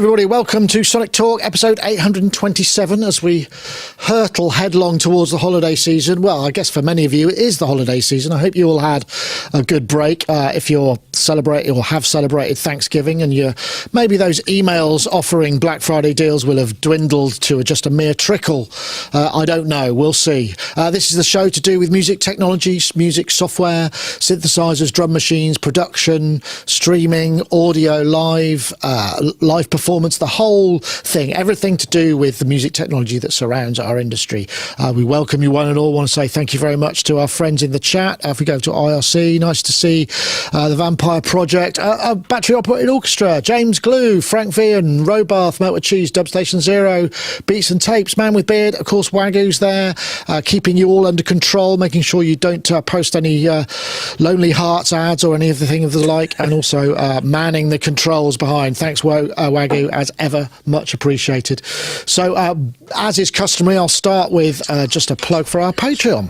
everybody. Welcome to Sonic Talk, episode 827, as we hurtle headlong towards the holiday season. Well, I guess for many of you, it is the holiday season. I hope you all had a good break. If you're celebrating or have celebrated Thanksgiving, and maybe those emails offering Black Friday deals will have dwindled to just a mere trickle. I don't know. We'll see. This is the show to do with music technologies, music software, synthesizers, drum machines, production, streaming, audio, live performance, the whole thing, everything to do with the music technology that surrounds our industry. We welcome you one and all. Want to say thank you very much to our friends in the chat. If we go to IRC, nice to see the Vampire Project, Battery Operated Orchestra, James Glue, Frank Vian, Robarth, Melted Cheese, Dubstation Zero, Beats and Tapes, Man with Beard, of course Wagoo's there, keeping you all under control, making sure you don't post any Lonely Hearts ads or any of the thing of the like, and also manning the controls behind. Thanks, Wagyu, as ever, much appreciated. So, as is customary, I'll start with just a plug for our Patreon.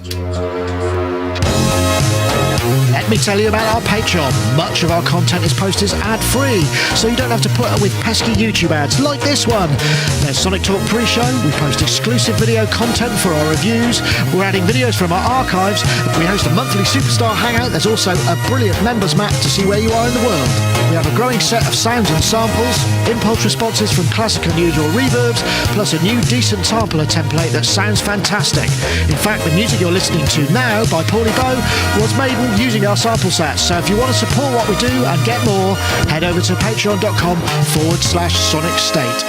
Let me tell you about our Patreon. Much of our content is posted ad-free, so you don't have to put up with pesky YouTube ads like this one. There's Sonic Talk pre-show. We post exclusive video content for our reviews. We're adding videos from our archives. We host a monthly Superstar Hangout. There's also a brilliant members map to see where you are in the world. We have a growing set of sounds and samples, impulse responses from classic unusual reverbs, plus a new decent sampler template that sounds fantastic. In fact, the music you're listening to now by Paulie Bow was made using our sample sets. So if you want to support what we do and get more, head over to patreon.com/Sonicstate.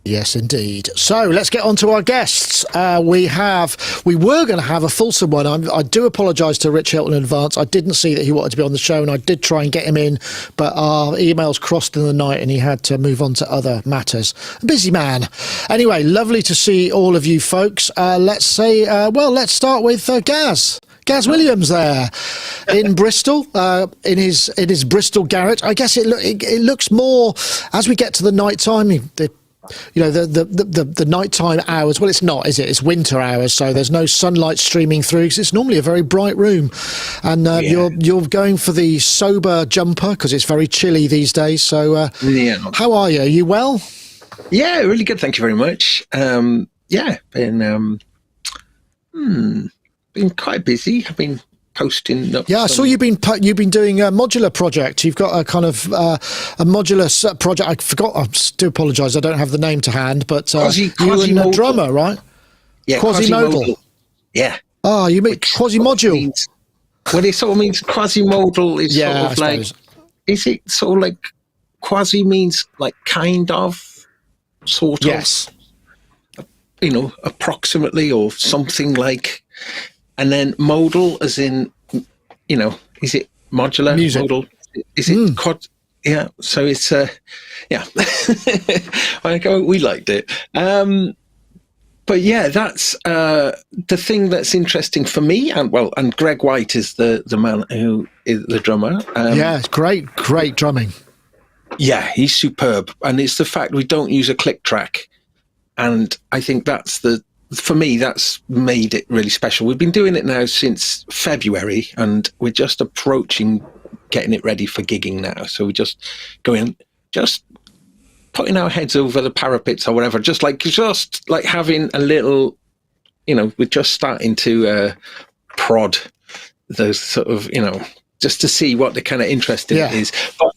Yes, indeed. So let's get on to our guests. We were going to have a fulsome one. I do apologise to Rich Hilton in advance. I didn't see that he wanted to be on the show, and I did try and get him in, but our emails crossed in the night and he had to move on to other matters. A busy man. Anyway, lovely to see all of you folks. Let's start with Gaz. Gaz Williams there in Bristol, in his Bristol garage. I guess it looks more as we get to the night time. The nighttime hours. Well, it's not, is it? It's winter hours, so there's no sunlight streaming through because it's normally a very bright room. And you're going for the sober jumper because it's very chilly these days. So, how are you? Are you well? Yeah, really good. Thank you very much. Been quite busy. I've been posting up. Yeah, I saw you've been doing a modular project. You've got a kind of a modular project. I forgot. I do apologise. I don't have the name to hand, but you and a drummer, right? Yeah, quasi-modal. Yeah. Oh, you mean quasi-module? Well, it sort of means quasi-modal is sort of like. Is it sort of like quasi means like kind of, sort of? Yes. Approximately or something like. And then modal, as in, is it modular? Music. Modal? Is it quad? Yeah. So it's, yeah. We liked it. But yeah, that's the thing that's interesting for me. And Greg White is the man who is the drummer. It's great drumming. Yeah, he's superb. And it's the fact we don't use a click track. And I think for me, that's made it really special. We've been doing it now since February, and we're just approaching getting it ready for gigging now. So we're just putting our heads over the parapets or whatever, just like having a little, we're just starting to prod those sort of, just to see what the kind of interest in it is. But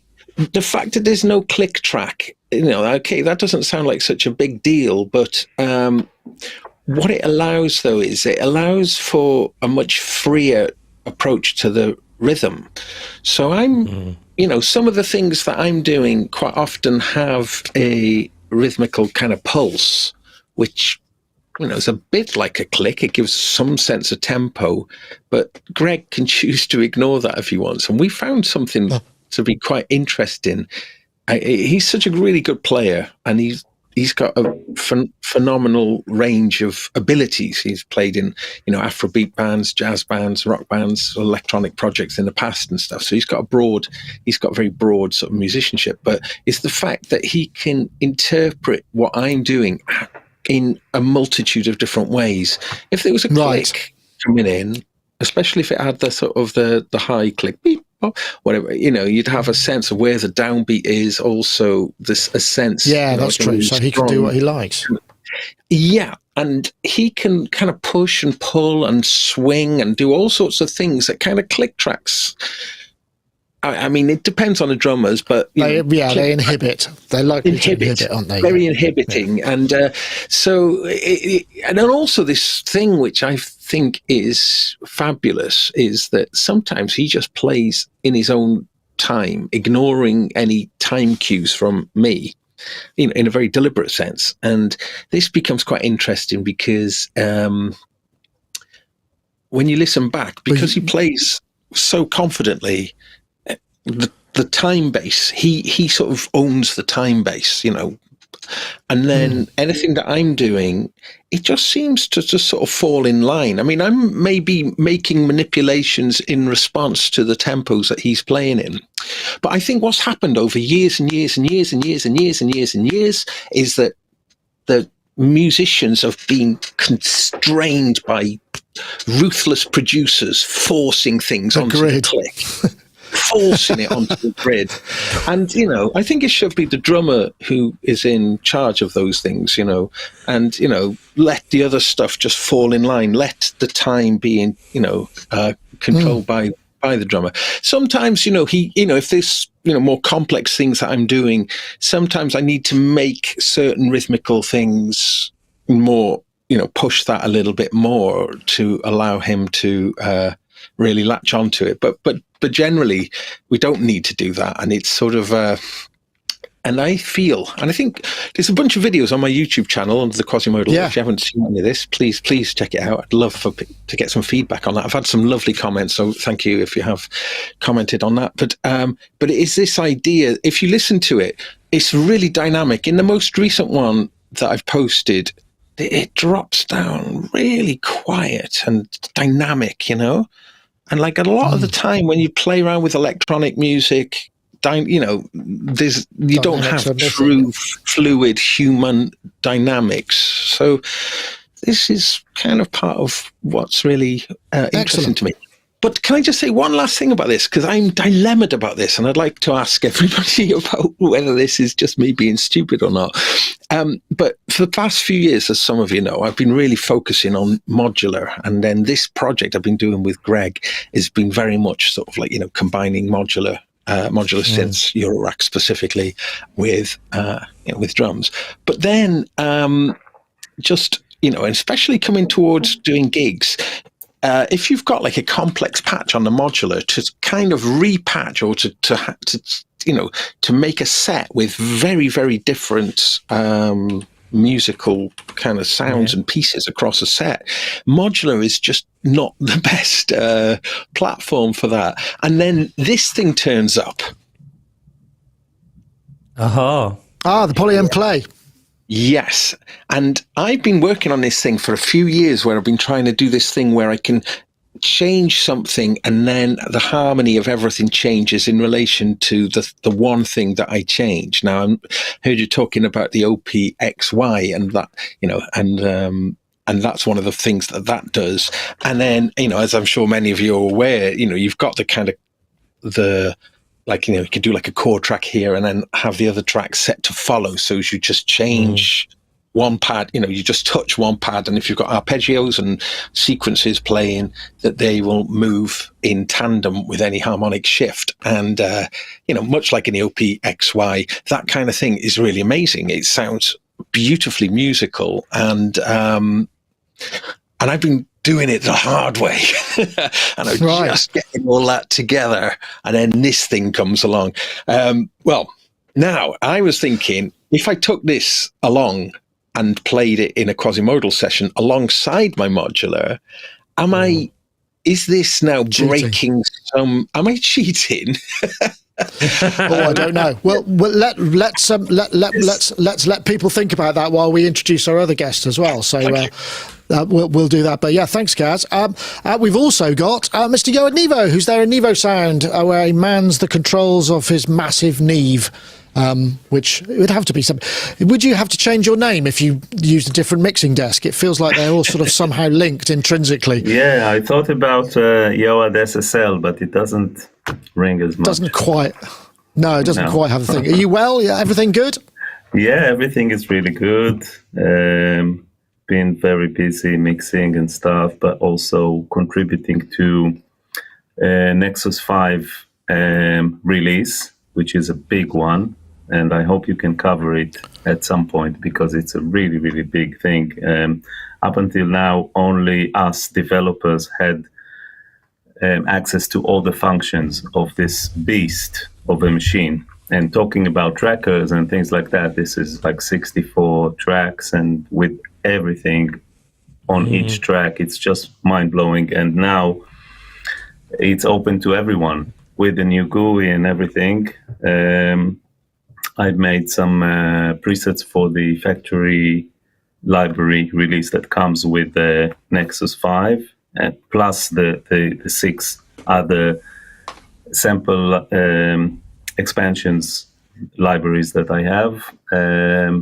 the fact that there's no click track, okay, that doesn't sound like such a big deal, but what it allows, though, is it allows for a much freer approach to the rhythm. So some of the things that I'm doing quite often have a rhythmical kind of pulse, which, is a bit like a click. It gives some sense of tempo, but Greg can choose to ignore that if he wants. And we found something to be quite interesting. He's such a really good player, and he's got a phenomenal range of abilities. He's played in, Afrobeat bands, jazz bands, rock bands, electronic projects in the past and stuff. So he's got very broad sort of musicianship. But it's the fact that he can interpret what I'm doing in a multitude of different ways. If there was a click coming in, especially if it had the sort of the high click, beep, whatever, you'd have a sense of where the downbeat is, also a sense. Yeah, that's true. So he can do what he likes. Yeah, and he can kind of push and pull and swing and do all sorts of things that kind of click tracks. I mean, it depends on the drummers, but they inhibit. They're likely to inhibit, aren't they? Very inhibiting, yeah. And and then also this thing which I think is fabulous is that sometimes he just plays in his own time, ignoring any time cues from me, in a very deliberate sense. And this becomes quite interesting because when you listen back, because he plays so confidently. The time base, he sort of owns the time base, and then anything that I'm doing, it just seems to just sort of fall in line. I mean, I'm maybe making manipulations in response to the tempos that he's playing in, but I think what's happened over years and years and years and years and years and years and years is that the musicians have been constrained by ruthless producers forcing things onto the click. Forcing it onto the grid. And, I think it should be the drummer who is in charge of those things, and, let the other stuff just fall in line. Let the time be controlled by the drummer. Sometimes, if there's, more complex things that I'm doing, sometimes I need to make certain rhythmical things more, push that a little bit more to allow him to really latch onto it. But generally, we don't need to do that. And it's sort of, and I think there's a bunch of videos on my YouTube channel under the Quasimodo. Yeah. If you haven't seen any of this, please check it out. I'd love to get some feedback on that. I've had some lovely comments, so thank you if you have commented on that. But it is this idea, if you listen to it, it's really dynamic. In the most recent one that I've posted, it drops down really quiet and dynamic, And like a lot of the time when you play around with electronic music, you don't have true fluid human dynamics. So this is kind of part of what's really interesting to me. But can I just say one last thing about this? Because I'm dilemmaed about this, and I'd like to ask everybody about whether this is just me being stupid or not. But for the past few years, as some of you know, I've been really focusing on modular. And then this project I've been doing with Greg has been very much sort of like, combining modular synths, Eurorack specifically, with drums. But then and especially coming towards doing gigs, if you've got like a complex patch on the modular, to kind of repatch or to make a set with very, very different musical kind of sounds and pieces across a set, modular is just not the best platform for that. And then this thing turns up. The Poly M Play. Yes. And I've been working on this thing for a few years, where I've been trying to do this thing where I can change something and then the harmony of everything changes in relation to the one thing that I change. Now, I heard you talking about the OPXY and that, and that's one of the things that does. And then, as I'm sure many of you are aware, you've got the kind of you could do like a chord track here and then have the other track set to follow. So you just change one pad, you just touch one pad, and if you've got arpeggios and sequences playing, that they will move in tandem with any harmonic shift. And, much like in the OPXY, that kind of thing is really amazing. It sounds beautifully musical, and I've been doing it the hard way. And I'm just getting all that together, and then this thing comes along. Now I was thinking, if I took this along and played it in a Quasimodal session alongside my modular, is this now breaking some, am I cheating? I don't know. Well, let's let people think about that while we introduce our other guest as well. So we'll do that. But yeah, thanks, Gaz. We've also got Mr. Johan Nevo, who's there in Nevo Sound, where he mans the controls of his massive Neve. Which it would have to be something. Would you have to change your name if you used a different mixing desk? It feels like they're all sort of somehow linked intrinsically. Yeah, I thought about Yoad SSL, but it doesn't ring as much. Doesn't quite. No, it doesn't quite have the thing. Are you well? Yeah, everything good? Yeah, everything is really good. Been very busy mixing and stuff, but also contributing to Nexus 5 release, which is a big one. And I hope you can cover it at some point because it's a really, really big thing. Up until now, only us developers had access to all the functions of this beast of a machine. And talking about trackers and things like that, this is like 64 tracks, and with everything on each track, it's just mind-blowing. And now it's open to everyone with the new GUI and everything. I've made some presets for the factory library release that comes with the Nexus 5, and plus the 6 other sample expansions libraries that I have.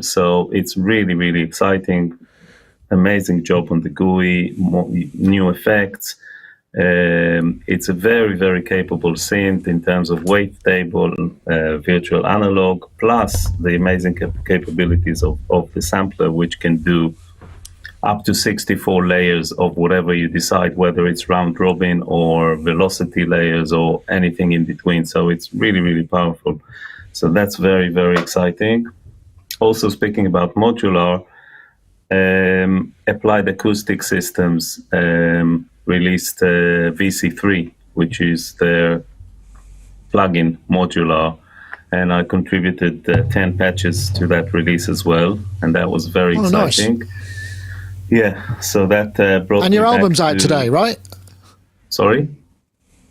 So it's really, really exciting. Amazing job on the GUI, new effects. It's a very, very capable synth in terms of wavetable, virtual analog, plus the amazing capabilities of the sampler, which can do up to 64 layers of whatever you decide, whether it's round robin or velocity layers or anything in between. So it's really, really powerful. So that's very, very exciting. Also, speaking about modular, Applied Acoustic Systems released VC3, which is their plugin modular, and I contributed 10 patches to that release as well, and that was very exciting. Nice. Yeah, so that brought. And your album's out today, right? Sorry?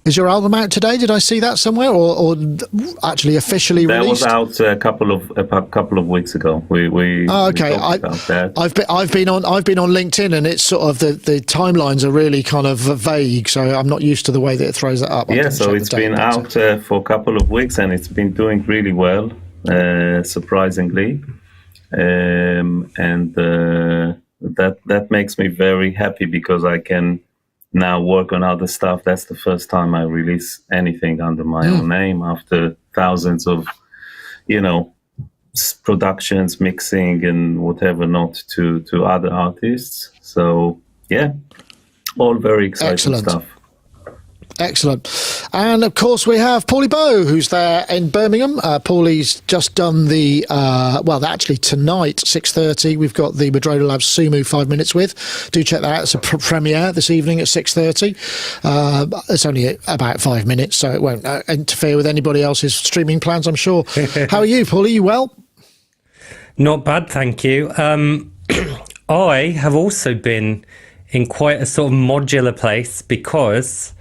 Is your album out today? Did I see that somewhere, or actually officially released? That was out a couple of weeks ago. We okay. Talked about that. I've been on LinkedIn, and it's sort of the timelines are really kind of vague, so I'm not used to the way that it throws it up. Yeah, so it's been out for a couple of weeks, and it's been doing really well, surprisingly, and that makes me very happy because I can now work on other stuff. That's the first time I release anything under my own name after thousands of, productions, mixing and whatever not to other artists. So yeah, all very exciting stuff. Excellent. And of course we have Paulie Bow, who's there in Birmingham. Paulie's just done the actually tonight 6:30 we've got the Madrona Labs Sumu 5 Minutes with. Do check that out. It's a premiere this evening at 6:30. It's only about 5 minutes, so it won't interfere with anybody else's streaming plans, I'm sure. How are you, Paulie? You well? Not bad, thank you. I have also been in quite a sort of modular place because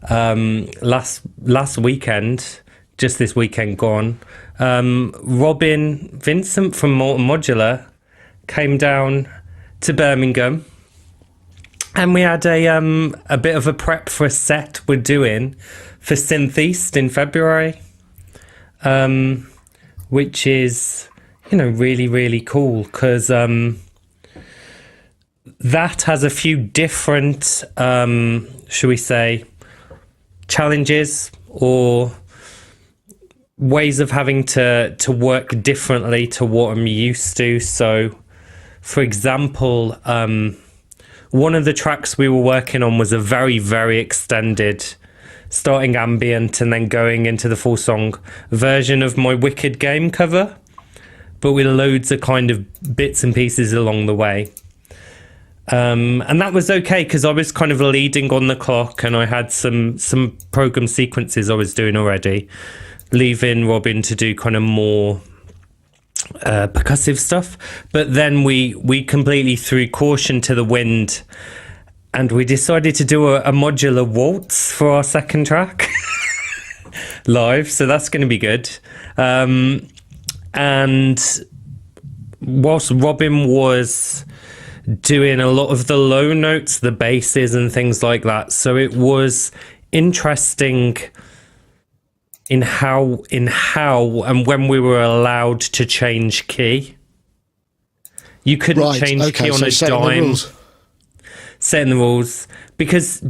last weekend, just this weekend gone, Robin Vincent from Modular came down to Birmingham, and we had a bit of a prep for a set we're doing for Synths in February, which is really, really cool because that has a few different should we say challenges or ways of having to work differently to what I'm used to. So, for example, one of the tracks we were working on was a very, very extended starting ambient and then going into the full song version of my Wicked game cover, but with loads of kind of bits and pieces along the way. And that was okay because I was kind of leading on the clock and I had some program sequences I was doing already, leaving Robin to do kind of more percussive stuff. But then we completely threw caution to the wind and we decided to do a modular waltz for our second track live. So that's going to be good. And whilst Robin was doing a lot of the low notes, the basses and things like that. So it was interesting in how and when we were allowed to change key. You couldn't change key on a dime. setting the rules, because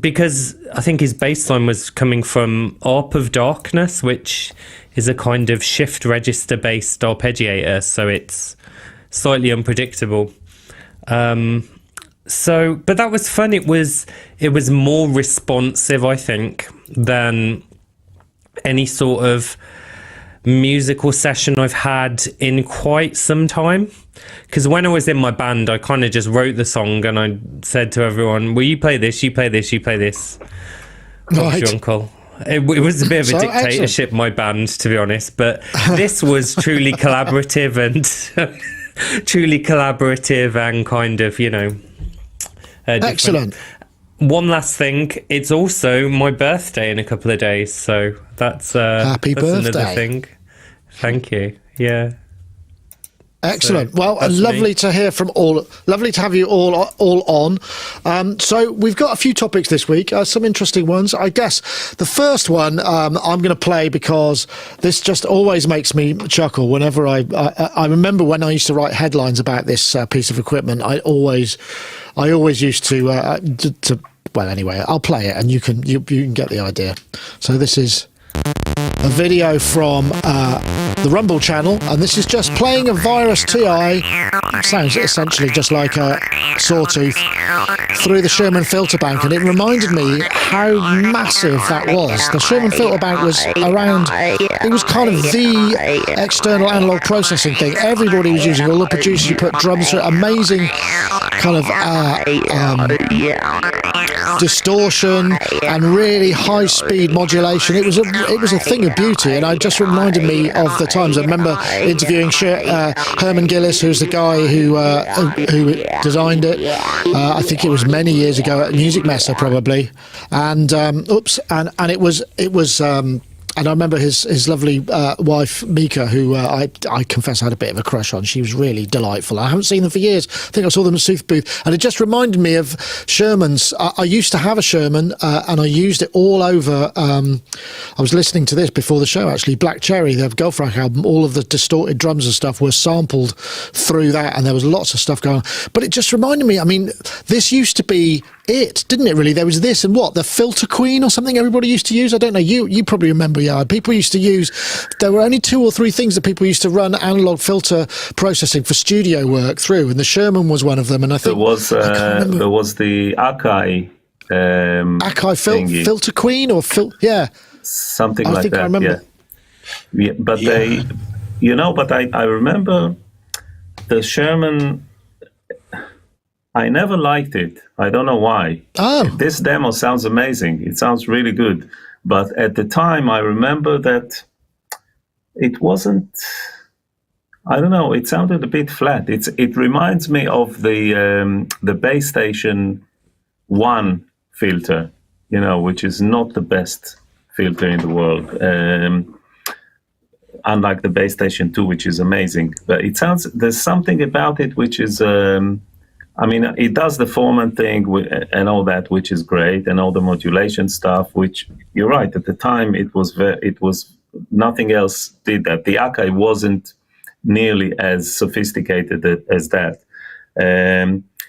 I think his bass line was coming from Arp of Darkness, which is a kind of shift register based arpeggiator, so it's slightly unpredictable. But that was fun. It was more responsive, I think, than any sort of musical session I've had in quite some time. Because when I was in my band, I kind of just wrote the song and I said to everyone, well, you play this, you play this, you play this. Right. Your uncle. It was a bit of a So dictatorship, my band, to be honest. But this was truly collaborative and kind of, Excellent. One last thing, it's also my birthday in a couple of days, so that's Happy birthday. another thing. Thank you. Yeah. Excellent. So, Well, lovely me. to hear from lovely to have you all on. So we've got a few topics this week, some interesting ones. I guess the first one I'm going to play because this just always makes me chuckle whenever I remember when I used to write headlines about this piece of equipment. I always used to well, anyway, I'll play it and you can get the idea. So this is a video from the Rumble channel, and this is just playing a Virus TI. It sounds essentially just like a sawtooth through the Sherman filter bank, and it reminded me how massive that was. The Sherman filter bank was around, it was kind of the external analog processing thing. Everybody was using, all the producers, you put drums through, amazing kind of distortion and really high speed modulation. It was a thing of beauty, and it just reminded me of the times. I remember interviewing Herman Gillis, who's the guy who designed it. I think it was many years ago at Music Messer probably, and it was. And I remember his lovely wife, Mika, who I confess I had a bit of a crush on. She was really delightful. I haven't seen them for years. I think I saw them at Sooth Booth. And it just reminded me of Sherman's. I used to have a Sherman, and I used it all over. I was listening to this before the show, actually. Black Cherry, the Goldfrack album, all of the distorted drums and stuff were sampled through that, and there was lots of stuff going on. But it just reminded me, I mean, this used to be it, didn't it, really? There was this and the Filter Queen or something everybody used to use. I don't know, you probably remember, yeah. People used to use, there were only 2 or 3 things that people used to run analog filter processing for studio work through, and the Sherman was one of them. And I think there was the Akai Akai Filter Queen or something I like think that. I remember. Yeah, but they, but I remember the Sherman. I never liked it. I don't know why. Oh. This demo sounds amazing. It sounds really good. But at the time, I remember that it wasn't, I don't know, it sounded a bit flat. It reminds me of the base station 1 filter, which is not the best filter in the world. Unlike the base station 2, which is amazing. But there's something about it which is, it does the Foreman thing and all that, which is great, and all the modulation stuff, which you're right. At the time, it was nothing else did that. The Akai wasn't nearly as sophisticated as that.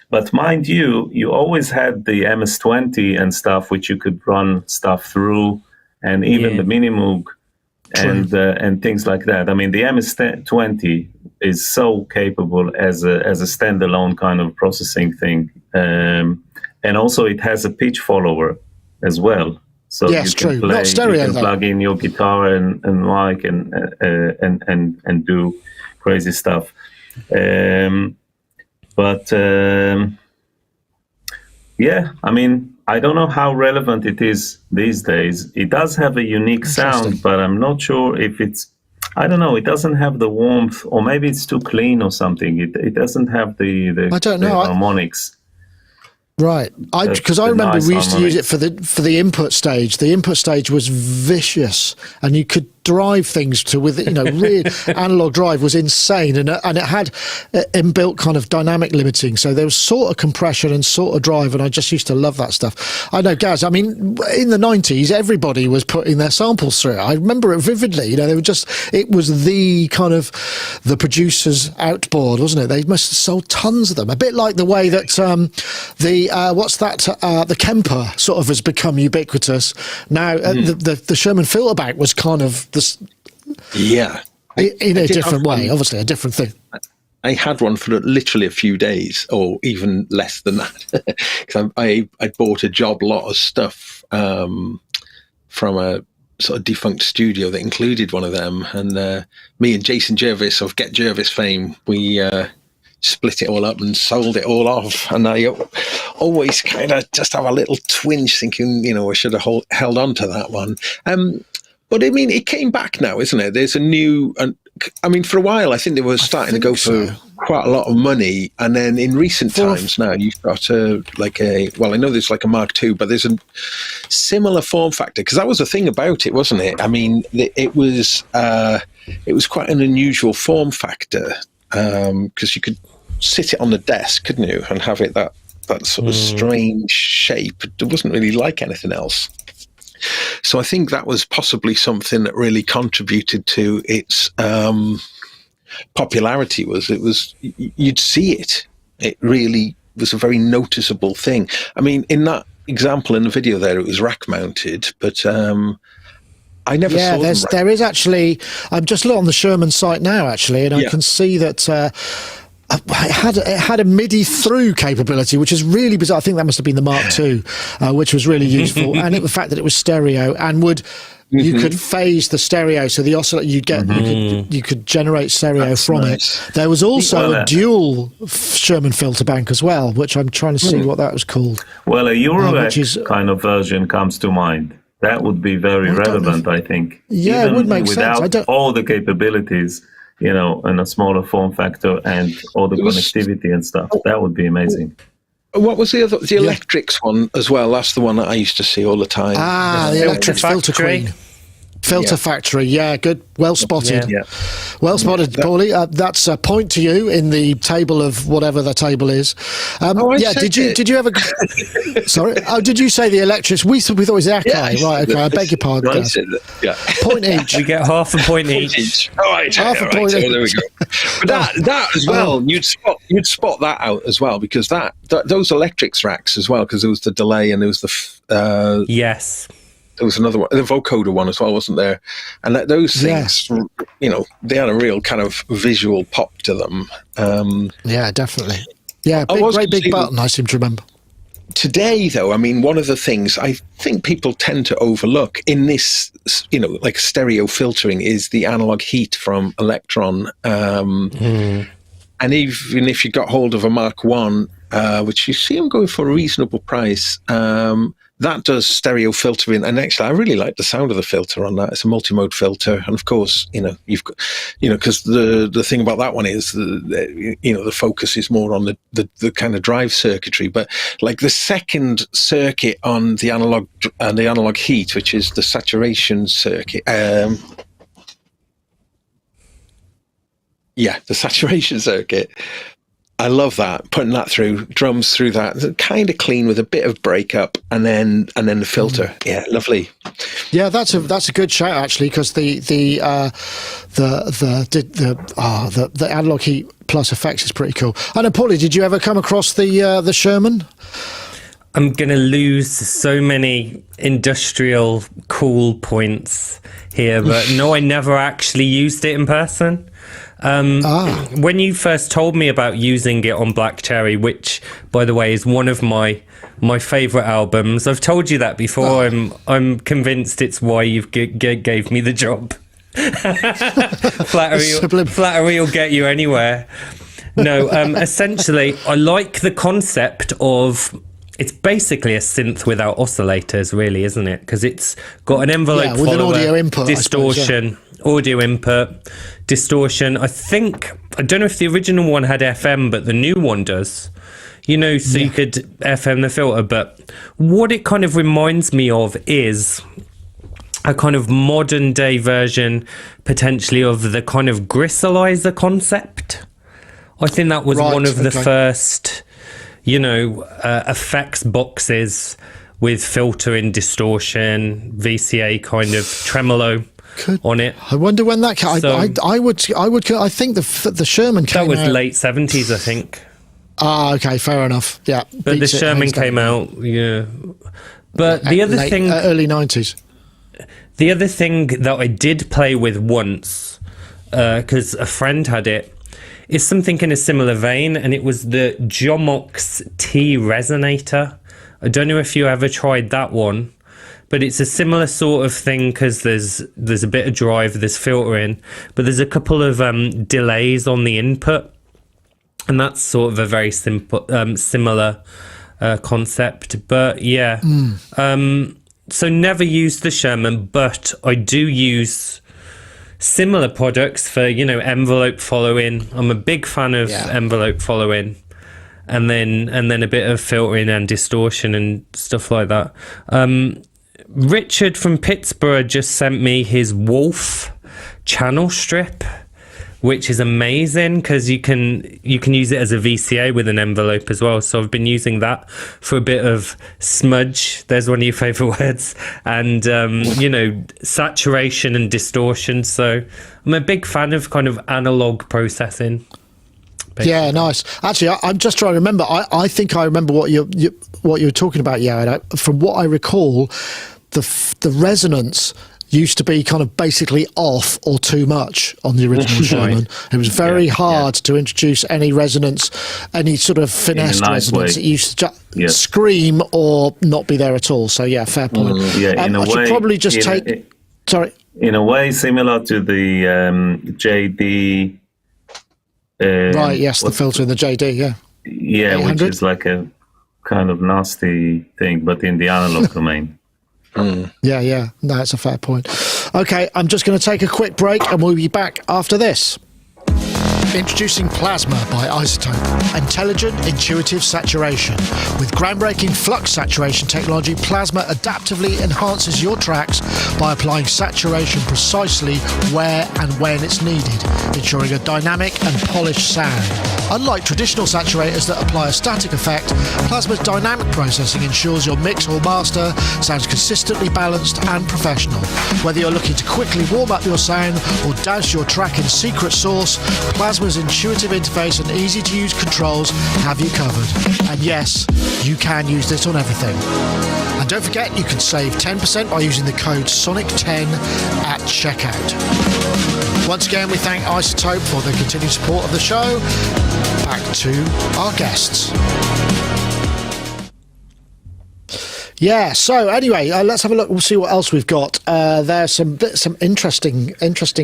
But mind you, you always had the MS-20 and stuff, which you could run stuff through, and even the Minimoog and things like that. I mean, the MS-20 is so capable as a standalone kind of processing thing, and also it has a pitch follower as well. So yes, you can true. play, Not stereo, you can though. plug in your guitar and mic and do crazy stuff. I don't know how relevant it is these days. It does have a unique sound, but I'm not sure if it's, I don't know, it doesn't have the warmth, or maybe it's too clean or something. It doesn't have the I don't know. harmonics. Right, because I remember nice we used to use harmonics. it for the input stage. The input stage was vicious, and you could drive things to with, you know, real analog drive was insane, and it had inbuilt kind of dynamic limiting, so there was sort of compression and sort of drive, and I just used to love that stuff. I know, Gaz, I mean, in the 90s everybody was putting their samples through it. I remember it vividly, you know, they were just, it was the kind of the producer's outboard, wasn't it? They must have sold tons of them, a bit like the way that the Kemper sort of has become ubiquitous now. The Sherman filter bank was kind of this, in a different way, obviously a different thing. I had one for literally a few days, or even less than that, because I bought a job lot of stuff from a sort of defunct studio that included one of them, and me and Jason Jervis of Get Jervis fame, we split it all up and sold it all off. And I always kind of just have a little twinge thinking, you know, I should have held on to that one. But I mean, it came back now, isn't it? There's a new, I mean, for a while, I think they were starting to go for quite a lot of money. And then in recent times now, you've got I know there's like a Mark II, but there's a similar form factor. Because that was the thing about it, wasn't it? I mean, it was quite an unusual form factor, because you could sit it on the desk, couldn't you? And have it that sort of strange shape. It wasn't really like anything else. So I think that was possibly something that really contributed to its popularity. You'd see it. It really was a very noticeable thing. I mean, in that example in the video there, it was rack mounted, but I never saw them. There is actually. I'm just looking on the Sherman site now, actually, and I can see that. It had a MIDI through capability, which is really bizarre. I think that must have been the Mark II, which was really useful. And the fact that it was stereo and you could phase the stereo, so the oscillator you could generate stereo from it. There was also a dual Sherman filter bank as well, which I'm trying to see what that was called. Well, a Eurorack kind of version comes to mind. That would be very relevant, I think. Yeah, even it would make sense. Without all the capabilities, you know, in a smaller form factor and all the connectivity and stuff. That would be amazing. What was the other? The Electrics one as well. That's the one that I used to see all the time. The Electrics Filter Queen. Filter Factory, good, well spotted. Well spotted, Paulie. That's a point to you in the table of whatever the table is. Did you ever? Sorry, did you say the Electrics? We thought it was the Akai, right? Okay, I beg your pardon. Guys. Point each. We get half a point each. All right, half a point. There we go. But that as well, you'd spot that out as well, because that those Electrics racks as well, because there was the delay and there was the yes. There was another one, the vocoder one as well, wasn't there? And those things, you know, they had a real kind of visual pop to them. Yeah, definitely. Yeah, great big button, I seem to remember. Today, though, I mean, one of the things I think people tend to overlook in this, you know, like stereo filtering is the analog heat from Electron. And even if you got hold of a Mark I, which you see them going for a reasonable price, that does stereo filtering, and actually, I really like the sound of the filter on that. It's a multi-mode filter, and of course, you know, you've got, you know, because the thing about that one is, you know, the focus is more on the kind of drive circuitry. But like the second circuit on the analog heat, which is the saturation circuit. The saturation circuit. I love that, putting that through, drums through that, kind of clean with a bit of breakup, and then the filter. Yeah, lovely. Yeah, that's a good shout actually, because the analog heat plus effects is pretty cool. I know, Paulie, did you ever come across the Sherman? I'm gonna lose so many industrial cool points here, but no, I never actually used it in person. When you first told me about using it on Black Cherry, which, by the way, is one of my favourite albums, I've told you that before. I'm convinced it's why you've gave me the job. Flattery will get you anywhere. No, essentially, I like the concept of. It's basically a synth without oscillators, really, isn't it? Because it's got an envelope with follower, an audio input, distortion, audio input, distortion. I don't know if the original one had FM, but the new one does. You know, so you could FM the filter. But what it kind of reminds me of is a kind of modern day version, potentially, of the kind of gristalizer concept. I think that was one of the first, effects boxes with filtering, distortion, VCA kind of tremolo on it. I wonder when that came. So, I think the Sherman came out. That was late 70s, I think. Ah, okay, fair enough. Yeah, but the Sherman came out. Yeah, but the other thing, early 90s. The other thing that I did play with once, because a friend had it, is something in a similar vein, and it was the Jomox T resonator. I don't know if you ever tried that one, but it's a similar sort of thing because there's a bit of drive, there's filtering, but there's a couple of delays on the input, and that's sort of a very simple, similar concept. But yeah, so never use the Sherman, but I do use similar products for envelope following. I'm a big fan of envelope following. And then a bit of filtering and distortion and stuff like that. Richard from Pittsburgh just sent me his Wolf channel strip, which is amazing because you can use it as a VCA with an envelope as well. So I've been using that for a bit of smudge. There's one of your favourite words. And, saturation and distortion. So I'm a big fan of kind of analog processing. Yeah, nice. Actually, I'm just trying to remember. I think I remember what you were talking about. Yeah, from what I recall, the resonance used to be kind of basically off or too much on the original Sherman. It was very hard to introduce any resonance, any sort of finessed resonance. It used to just scream or not be there at all. So yeah, fair point. In a I way, should probably just take. Sorry. In a way, similar to the JD. Right, yes, the filter in the JD, yeah. Yeah, 800? Which is like a kind of nasty thing, but in the analog domain. Yeah, no, that's a fair point. Okay, I'm just going to take a quick break and we'll be back after this. Introducing Plasma by iZotope. Intelligent, intuitive saturation. With groundbreaking flux saturation technology, Plasma adaptively enhances your tracks by applying saturation precisely where and when it's needed, ensuring a dynamic and polished sound. Unlike traditional saturators that apply a static effect, Plasma's dynamic processing ensures your mix or master sounds consistently balanced and professional. Whether you're looking to quickly warm up your sound or douse your track in secret sauce, Plasma's intuitive interface and easy-to-use controls have you covered. And yes, you can use this on everything. And don't forget, you can save 10% by using the code SONIC10 at checkout. Once again, we thank iZotope for the continued support of the show. Back to our guests. Yeah, so anyway, let's have a look. We'll see what else we've got. There's some interesting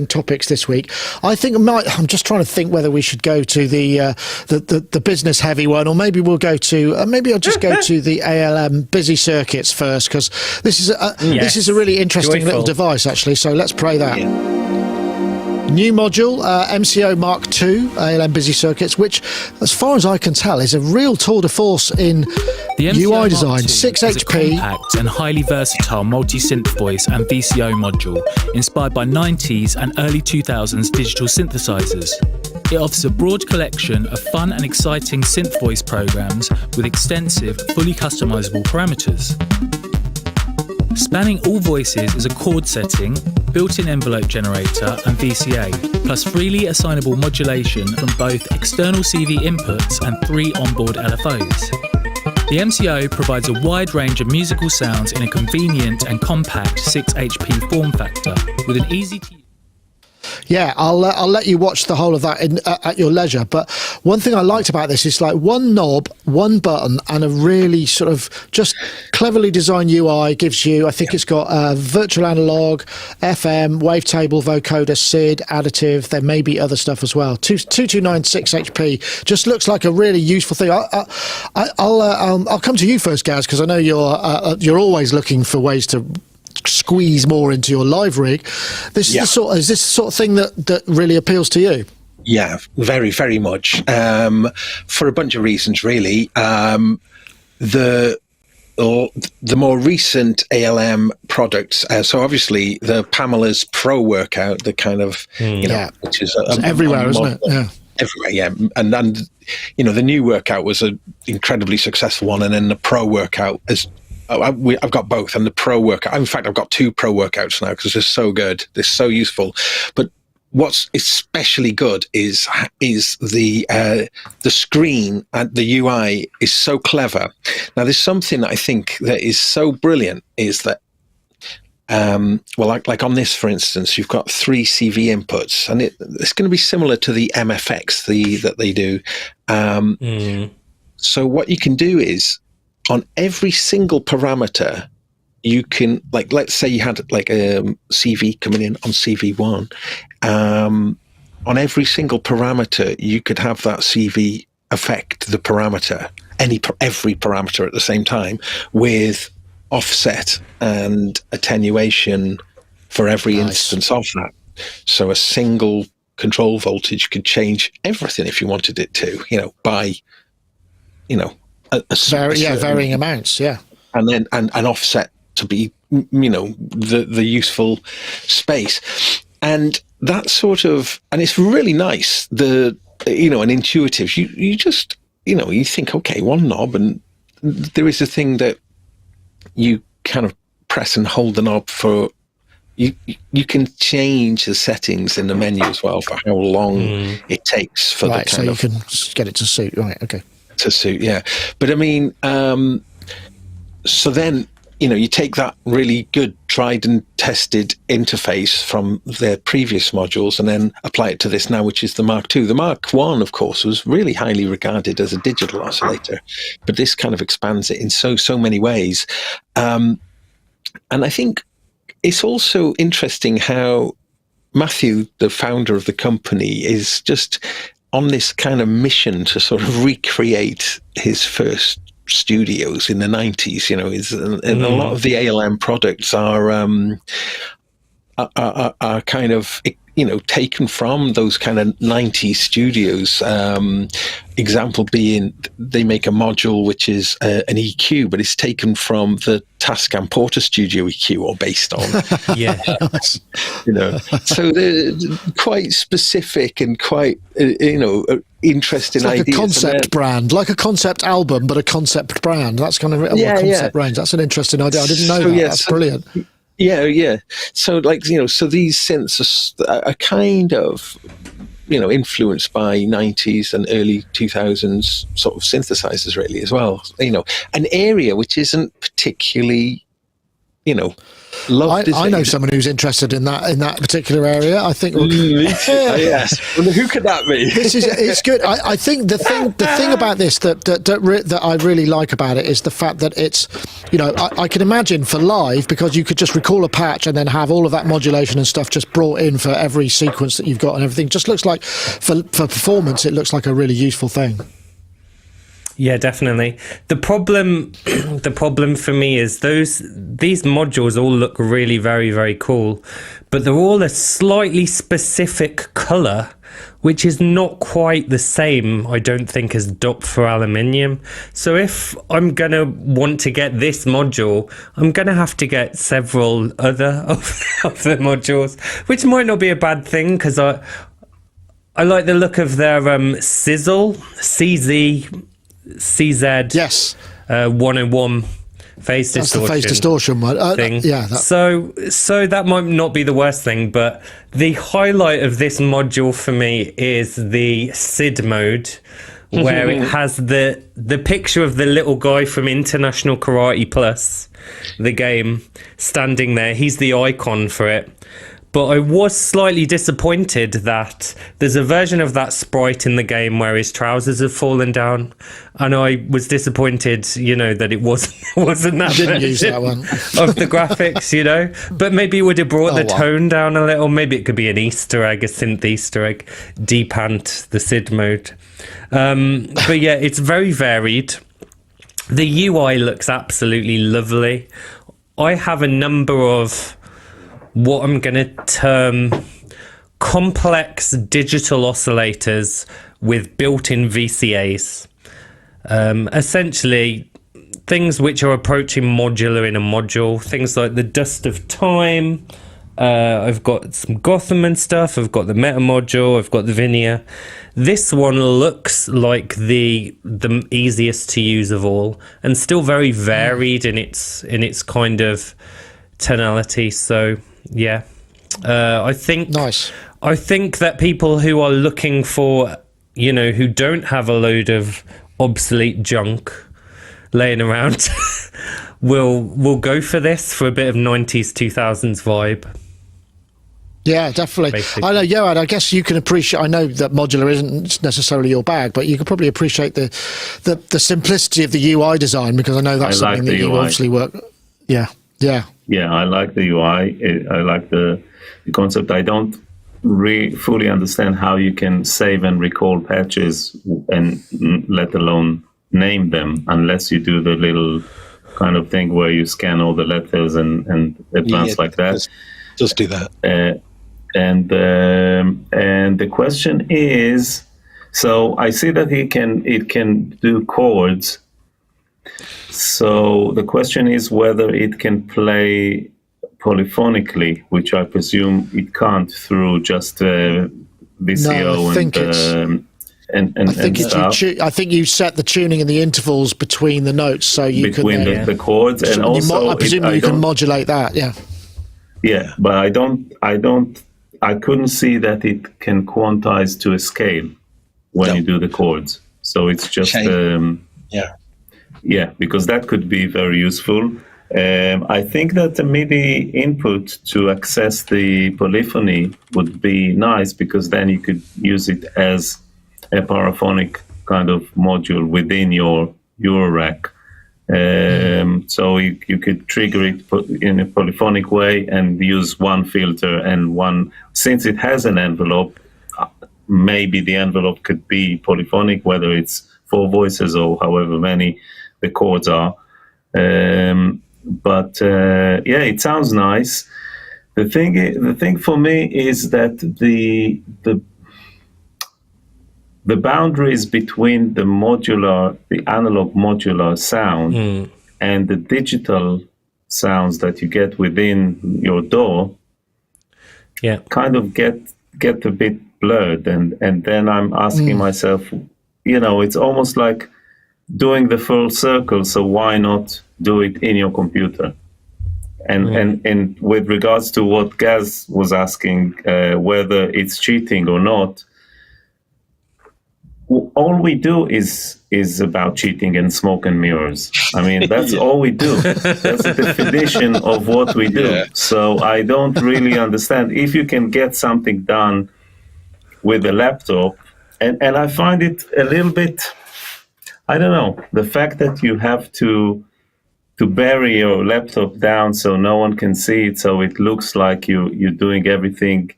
topics this week. I think I'm just trying to think whether we should go to the business heavy one, or maybe we'll go to maybe I'll just go to the ALM busy circuits first, because this is a really interesting little device actually. So let's play that. Yeah. New module, MCO MKII, ALM busy circuits, which, as far as I can tell, is a real tour de force in the UI design. 6 is HP. A compact and highly versatile multi-synth voice and VCO module, inspired by 90s and early 2000s digital synthesizers. It offers a broad collection of fun and exciting synth voice programs with extensive, fully customizable parameters. Spanning all voices is a chord setting, built-in envelope generator and VCA, plus freely assignable modulation from both external CV inputs and 3 onboard LFOs. The MCO provides a wide range of musical sounds in a convenient and compact 6 HP form factor with an easy to use. Yeah, I'll let you watch the whole of that at your leisure. But one thing I liked about this is like one knob, one button, and a really sort of just cleverly designed UI. Gives you, I think it's got virtual analog, FM, wavetable, vocoder, SID, additive. There may be other stuff as well. 2296 HP just looks like a really useful thing. I'll come to you first, Gaz, because I know you're always looking for ways to squeeze more into your live rig. Is this the sort of thing that really appeals to you? Yeah, very, very much. For a bunch of reasons, really. The the more recent ALM products. So obviously the Pamela's Pro Workout, the kind of, which is everywhere, isn't it? Yeah. Everywhere, yeah. And the new workout was an incredibly successful one. And then the Pro Workout is, I've got both. And the Pro Workout, in fact, I've got 2 Pro Workouts now because they're so good. They're so useful. But what's especially good is the screen and the UI is so clever. Now, there's something that I think that is so brilliant is that, like on this, for instance, you've got 3 CV inputs, and it's going to be similar to the MFX that they do. So what you can do is on every single parameter, you can, like, let's say you had like a CV coming in on CV1. On every single parameter, you could have that CV affect the parameter, every parameter at the same time, with offset and attenuation for every instance of that. So a single control voltage could change everything if you wanted it to, by, varying amounts, yeah. And then and offset to be, the useful space. And that sort of, and it's really nice, and intuitive. You just, you think, okay, one knob, and there is a thing that you kind of press and hold the knob for. You can change the settings in the menu as well for how long it takes for the kind of. So you can get it to suit, right? Okay. To suit, yeah. But I mean, so then, you take that really good, tried and tested interface from their previous modules and then apply it to this now, which is the Mark II. The Mark I, of course, was really highly regarded as a digital oscillator, but this kind of expands it in so many ways. And I think it's also interesting how Matthew, the founder of the company, is just on this kind of mission to sort of recreate his first studios in the 90s, and a lot of the ALM products are kind of, taken from those kind of 90s studios. Example being, they make a module which is an EQ, but it's taken from the Tascam Porter Studio EQ, or based on. Yeah. So they're quite specific and quite, interesting it's like ideas. A concept brand, like a concept album, but a concept brand. That's kind of a concept range. That's an interesting idea. I didn't know that. That's brilliant. Yeah. So so these synths are kind of, influenced by 90s and early 2000s sort of synthesizers really as well. An area which isn't particularly, loved. I know someone who's interested in that particular area. I think. Yes. Well, who could that be? It's good. I think the thing about this that I really like about it is the fact that it's, I can imagine for live, because you could just recall a patch and then have all of that modulation and stuff just brought in for every sequence that you've got, and everything just looks like for performance, it looks like a really useful thing. Yeah, definitely. The problem for me is these modules all look really very, very cool, but they're all a slightly specific color, which is not quite the same, I don't think, as DUP for aluminium. So if I'm gonna want to get this module, I'm gonna have to get several other of the modules, which might not be a bad thing, because I like the look of their Sizzle CZ Yes. 101 phase That's distortion. the phase distortion one. Thing. Yeah. So that might not be the worst thing, but the highlight of this module for me is the SID mode, where it has the picture of the little guy from International Karate Plus, the game, standing there. He's the icon for it. But I was slightly disappointed that there's a version of that sprite in the game where his trousers have fallen down, and I was disappointed, that it wasn't that didn't use that one of the graphics, But maybe it would have brought the tone down a little. Maybe it could be an Easter egg, a synth Easter egg, Deepant the SID mode. But yeah, it's very varied. The UI looks absolutely lovely. I have a number of what I'm going to term complex digital oscillators with built-in VCAs. Essentially, things which are approaching modular in a module. Things like the Dust of Time. I've got some Gotham and stuff. I've got the Meta module. I've got the Vinia. This one looks like the easiest to use of all, and still very varied in its kind of tonality. So yeah, I think Nice. I think that people who are looking for, who don't have a load of obsolete junk laying around, will go for this for a bit of 90s 2000s vibe. Yeah, definitely. Basically. I know, Johan, I guess you can appreciate, I know that modular isn't necessarily your bag, but you could probably appreciate the simplicity of the UI design, because I know that's something that you UI. obviously work. Yeah. Yeah, I like the UI. I like the concept. I don't fully understand how you can save and recall patches and let alone name them, unless you do the little kind of thing where you scan all the letters and advance like that. Just do that. And the question is, so I see that it can do chords. So the question is whether it can play polyphonically, which I presume it can't through just VCO and stuff. I think you set the tuning and the intervals between the notes, so you between can the chords, and also I presume you can modulate that. Yeah. Yeah, but I couldn't see that it can quantize to a scale when you do the chords. So it's just yeah, because that could be very useful. I think that the MIDI input to access the polyphony would be nice, because then you could use it as a paraphonic kind of module within your rack. So you could trigger it in a polyphonic way and use one filter and one. Since it has an envelope, maybe the envelope could be polyphonic, whether it's 4 voices or however many the chords are. But it sounds nice. The thing for me is that the boundaries between the analog modular sound and the digital sounds that you get within your DAW kind of get a bit blurred, and then I'm asking myself, it's almost like doing the full circle, so why not do it in your computer? And with regards to what Gaz was asking, whether it's cheating or not, all we do is about cheating and smoke and mirrors. I mean, that's all we do. That's the definition of what we do. Yeah. So I don't really understand if you can get something done with a laptop, and I find it a little bit, I don't know, the fact that you have to bury your laptop down so no one can see it, so it looks like you're doing everything.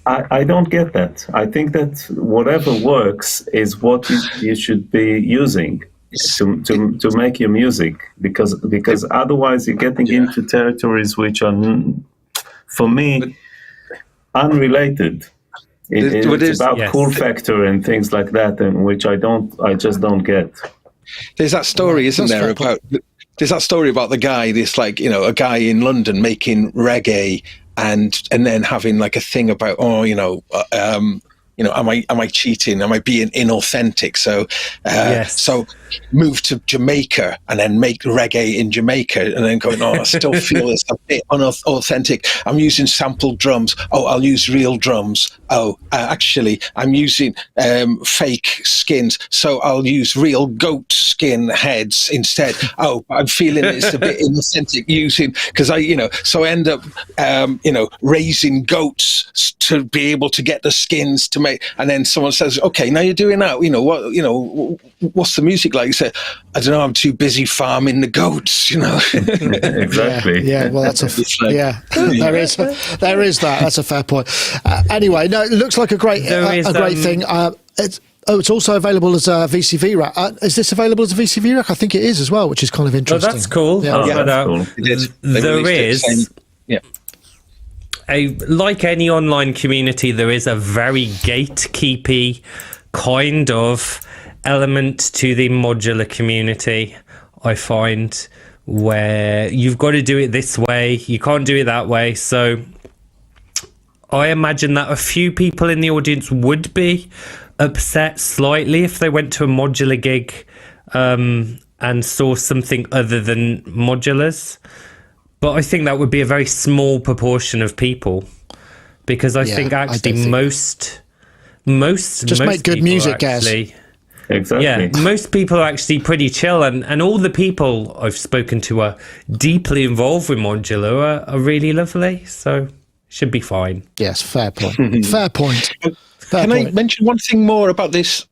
I don't get that. I think that whatever works is what you should be using to make your music, because otherwise you're getting into territories which are, for me, unrelated. It's about cool factor and things like that, and which I just don't get. There's that story, isn't there, about the guy, this a guy in London making reggae and then having like a thing about, am I cheating? Am I being inauthentic? So, so move to Jamaica and then make reggae in Jamaica, and then going, I still feel it's a bit unauthentic. I'm using sampled drums. Oh, I'll use real drums. Oh, actually, I'm using fake skins, so I'll use real goat skin heads instead. Oh, I'm feeling it's a bit inauthentic using, because I end up, raising goats to be able to get the skins to make. And then someone says, okay, now you're doing that. What's the music like? You say, I don't know, I'm too busy farming the goats, Exactly. Yeah, well, that's there is that. That's a fair point. Anyway, no, it looks like a great thing. It's also available as a VCV rack. Is this available as a VCV rack? I think it is as well, which is kind of interesting. Oh, that's cool. Yeah. That's cool. There is. Like any online community, there is a very gatekeepy kind of element to the modular community, I find, where you've got to do it this way, you can't do it that way. So I imagine that a few people in the audience would be upset slightly if they went to a modular gig and saw something other than modulars. But I think that would be a very small proportion of people, because I think actually most make good music, actually, Exactly. yeah, most people are actually pretty chill, and all the people I've spoken to are deeply involved with modular are really lovely, so should be fine. Yes, fair point. Fair point. Can I mention one thing more about this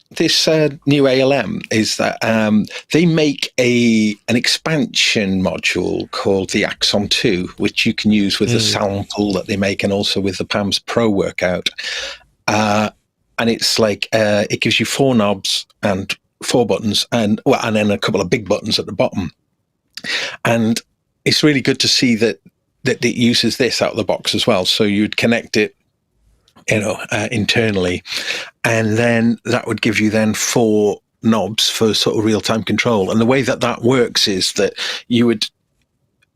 new ALM? Is that they make an expansion module called the Axon 2, which you can use with the sample that they make and also with the PAMS Pro workout. And it's like it gives you 4 knobs and 4 buttons, and then a couple of big buttons at the bottom. And it's really good to see that it uses this out of the box as well. So you'd connect it, internally, and then that would give you then 4 knobs for sort of real-time control. And the way that works is that you would,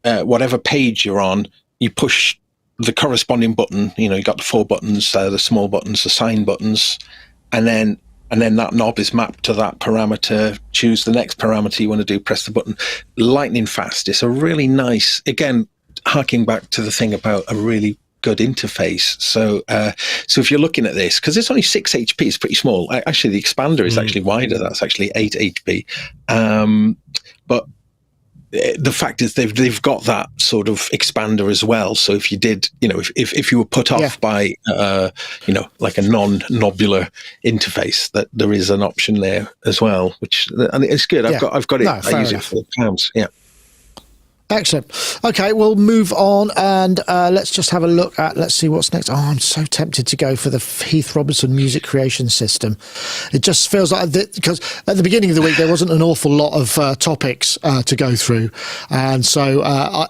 whatever page you're on, you push the corresponding button. You got the 4 buttons, the small buttons, the sign buttons, and then that knob is mapped to that parameter. Choose the next parameter you want to do, press the button. Lightning fast. It's a really nice, again, harking back to the thing about a really good interface. So if you're looking at this, because it's only 6 HP, it's pretty small. Actually, the expander is actually wider. That's actually 8 HP. But the fact is they've got that sort of expander as well. So if you did, if you were put off by, like a non-nobular interface, that there is an option there as well, and it's good. I've got it. I use it for the pounds. Yeah. Excellent. Okay, we'll move on and let's just have a look at, let's see what's next. Oh, I'm so tempted to go for the Heath Robinson music creation system. It just feels like, because at the beginning of the week, there wasn't an awful lot of topics to go through. And so I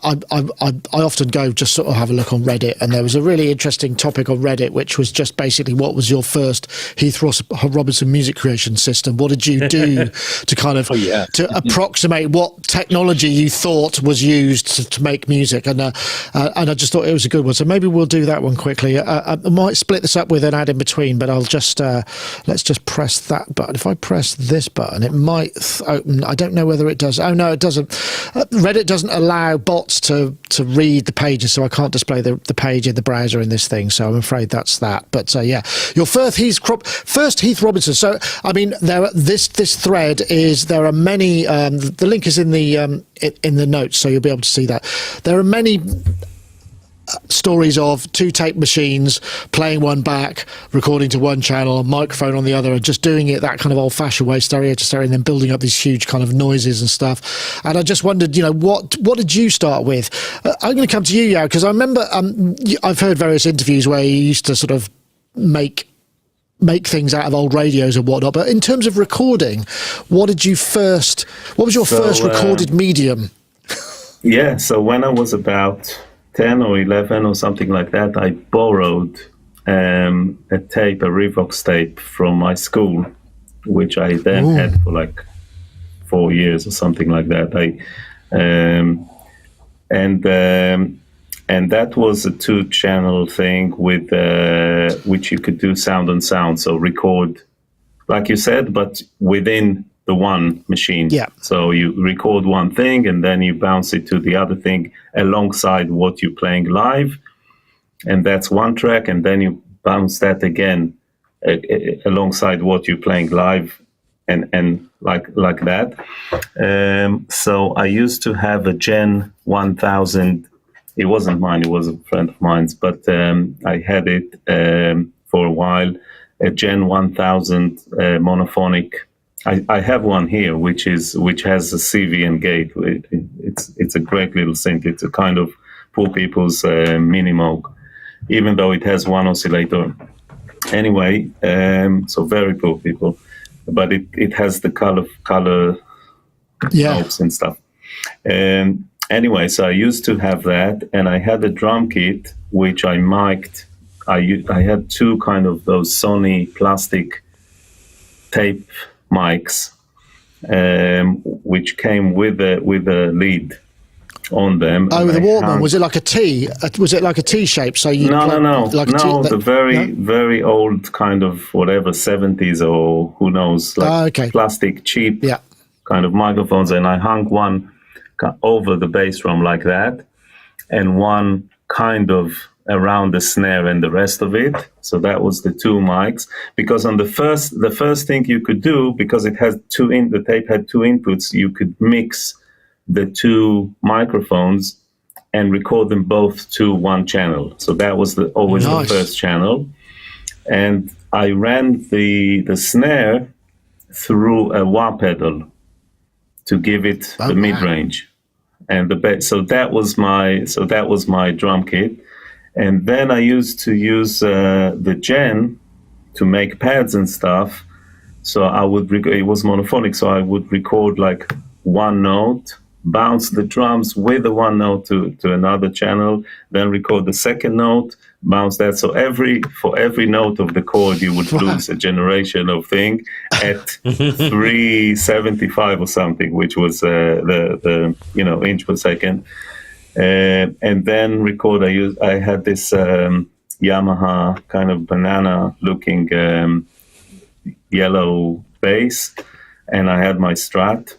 often go just sort of have a look on Reddit. And there was a really interesting topic on Reddit, which was just basically, what was your first Heath Robinson music creation system? What did you do to kind of to approximate what technology you thought was used to make music, and I just thought it was a good one, so maybe we'll do that one quickly. I might split this up with an ad in between, but I'll just let's just press that button. If I press this button, it might open. I don't know whether it does. Oh no, it doesn't. Reddit doesn't allow bots to read the pages, so I can't display the page in the browser in this thing, so I'm afraid that's that. But your first Heath Robinson. So I mean, this thread is, there are many, the link is in the notes, so you'll be able to see that. There are many stories of 2 tape machines playing one back, recording to one channel, a microphone on the other, and just doing it that kind of old-fashioned way, stereo to stereo, and then building up these huge kind of noises and stuff. And I just wondered, what did you start with? I'm going to come to you, Yao, because I remember I've heard various interviews where you used to sort of make things out of old radios and whatnot, but in terms of recording, what was your first recorded medium? Yeah, so when I was about 10 or 11 or something like that, I borrowed a tape, a Revox tape from my school, which I then had for like 4 years or something like that. And that was a 2-channel thing with which you could do sound on sound, so record, like you said, but within the one machine. Yeah. So you record one thing and then you bounce it to the other thing alongside what you're playing live, and that's one track, and then you bounce that again alongside what you're playing live, and like that. So I used to have a Gen 1000. It wasn't mine, it was a friend of mine's, but I had it for a while, a Gen 1000 monophonic. I have one here, which has a CVM gate. It's a great little synth. It's a kind of poor people's mini Moog, even though it has one oscillator. Anyway, so very poor people, but it has the color knobs and stuff. Anyway, so I used to have that, and I had a drum kit which I mic'd. I had 2 kind of those Sony plastic tape mics, which came with a lead on them. Oh, the Walkman, was it like a T? Was it like a T shape? So you No. like a T, The very old kind of whatever 70s or who knows, like plastic cheap kind of microphones, and I hung one over the bass drum like that, and one kind of around the snare and the rest of it. So that was the two mics. Because on the first thing you could do, because it has the tape had two inputs, you could mix the two microphones and record them both to one channel. So that was always the first channel. And I ran the snare through a wah pedal to give it the mid-range and the bass. So that was my drum kit. And then I used to use the Gen to make pads and stuff. So I would it was monophonic, so I would record like one note, bounce the drums with the one note to another channel, then record the second note, bounce that. So for every note of the chord, you would lose a generation of thing at 375 or something, which was the inch per second. And then record. I had this Yamaha kind of banana looking yellow bass, and I had my Strat,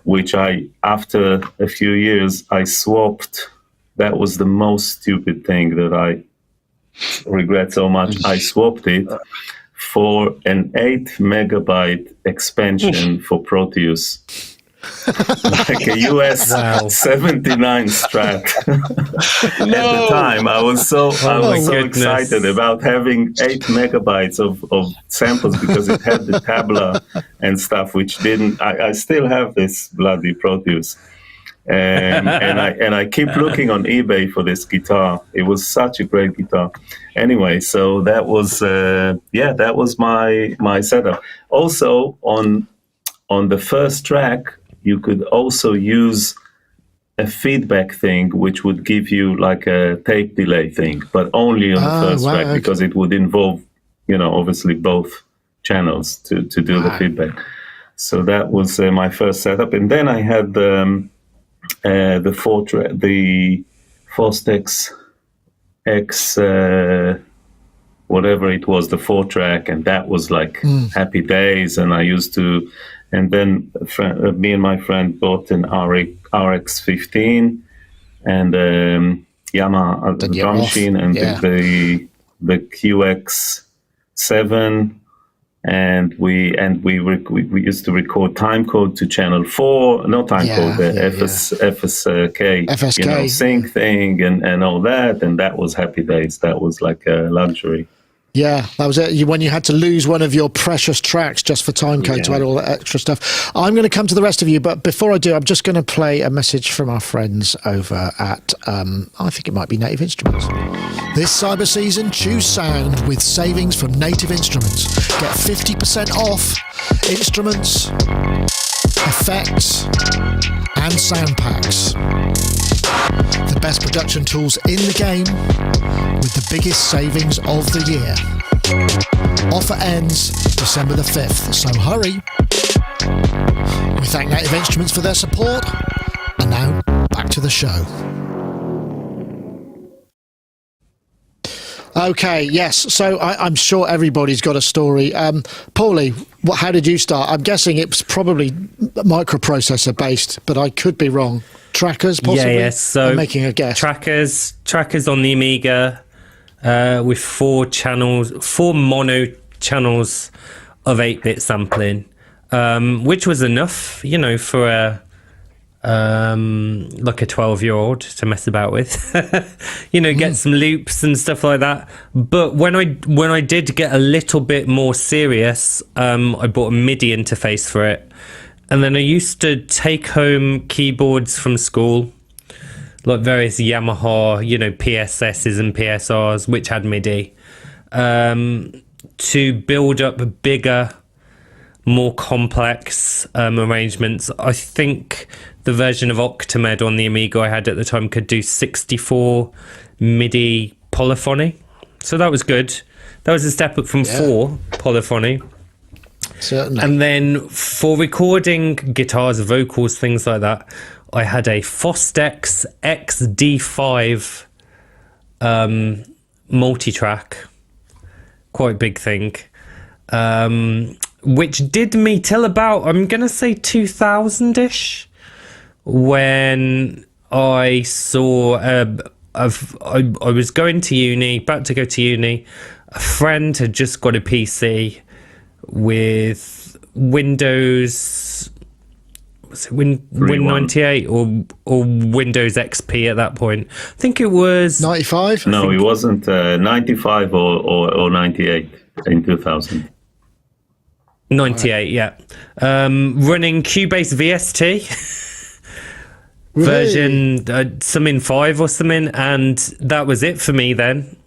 which after a few years, I swapped. That was the most stupid thing that I regret so much. I swapped it for an 8 megabyte expansion for Proteus. Like a US 79 Strat. At the time, I was so excited about having 8 megabytes of samples because it had the tabla and stuff, which didn't. I still have this bloody Proteus, and I keep looking on eBay for this guitar. It was such a great guitar. Anyway, so that was that was my setup. Also on the first track, you could also use a feedback thing, which would give you like a tape delay thing, but only on the first track, because it would involve, obviously both channels to do the feedback. So that was my first setup. And then I had the Fostex X, whatever it was, the 4-track, and that was like happy days. And I used to, and then me and my friend bought an RX-15 and Yamaha drum machine, and the QX7, and we used to record timecode to channel 4, not timecode, FSK, sync thing and all that, and that was happy days. That was like a luxury. Yeah, that was it. When you had to lose one of your precious tracks just for timecode to add all that extra stuff. I'm going to come to the rest of you, but before I do, I'm just going to play a message from our friends over at, I think it might be Native Instruments. This cyber season, choose sound with savings from Native Instruments. Get 50% off instruments, effects, and sound packs. The best production tools in the game with the biggest savings of the year. Offer ends December the 5th, so hurry. We thank Native Instruments for their support, and now back to the show. Okay, yes, so I'm sure everybody's got a story. Paulie, how did you start? I'm guessing it's probably microprocessor based, but I could be wrong. Trackers, possibly? Yeah, so I'm making a guess. Trackers on the Amiga with 4 mono channels of 8-bit sampling, which was enough, for a 12-year-old to mess about with, get some loops and stuff like that. But when I did get a little bit more serious, I bought a MIDI interface for it. And then I used to take home keyboards from school, like various Yamaha, PSSs and PSRs, which had MIDI, to build up bigger, more complex arrangements. I think the version of Octamed on the Amiga I had at the time could do 64 MIDI polyphony. So that was good. That was a step up from 4 polyphony. Certainly. And then for recording guitars, vocals, things like that, I had a Fostex XD5 multi-track, quite big thing, which did me till about, I'm going to say 2000-ish, when I saw, I was going to uni, about to go to uni. A friend had just got a PC with Windows, was it Win 98 or Windows XP at that point? I think it was 95. No, it wasn't 95 or 98 in 2000. 98, yeah. Running Cubase VST version something 5 or something, and that was it for me then.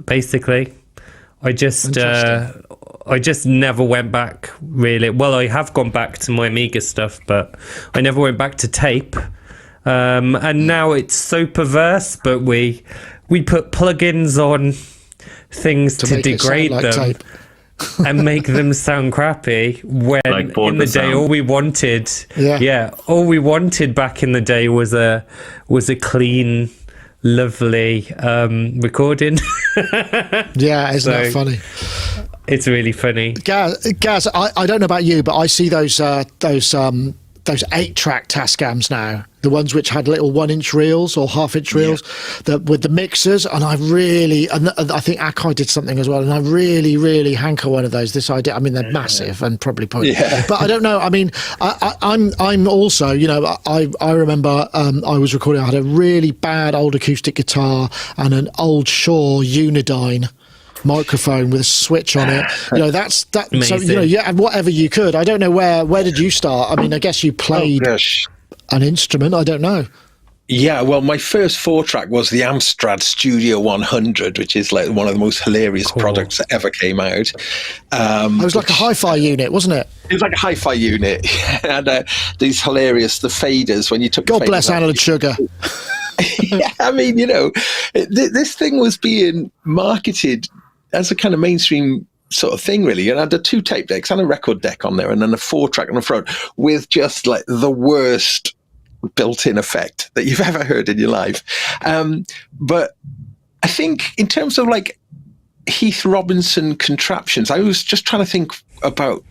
Basically, I just never went back, really. Well, I have gone back to my Amiga stuff, but I never went back to tape. And now it's so perverse, but we put plugins on things to degrade them tape. and make them sound crappy, when Like in the day all we wanted, all we wanted back in the day was a clean, lovely recording. Yeah, isn't that funny? It's really funny. Gaz, I don't know about you, but I see those 8-track Tascams now, the ones which had little 1-inch reels or half-inch reels, with the mixers, and I think Akai did something as well, and I really hanker one of those. This idea, I mean, they're massive and probably pointless, but I don't know. I mean, I'm also, you know, I remember I was recording. I had a really bad old acoustic guitar and an old Shure Unidyne microphone with a switch on it. You know, that's that. So, you know, yeah, whatever you could. I don't know where did you start? I mean, I guess you played an instrument. I don't know. Yeah, well, my first 4-track was the Amstrad Studio 100, which is like one of the most hilarious products that ever came out. It was like a hi-fi unit, wasn't it? It was like a hi-fi unit. And these hilarious, the faders, when you took God the bless Analog Sugar. Yeah, I mean, you know, this thing was being marketed as a kind of mainstream sort of thing, really. And I had the 2 tape decks and a record deck on there, and then a 4-track on the front with just like the worst built-in effect that you've ever heard in your life. But I think in terms of like Heath Robinson contraptions, I was just trying to think about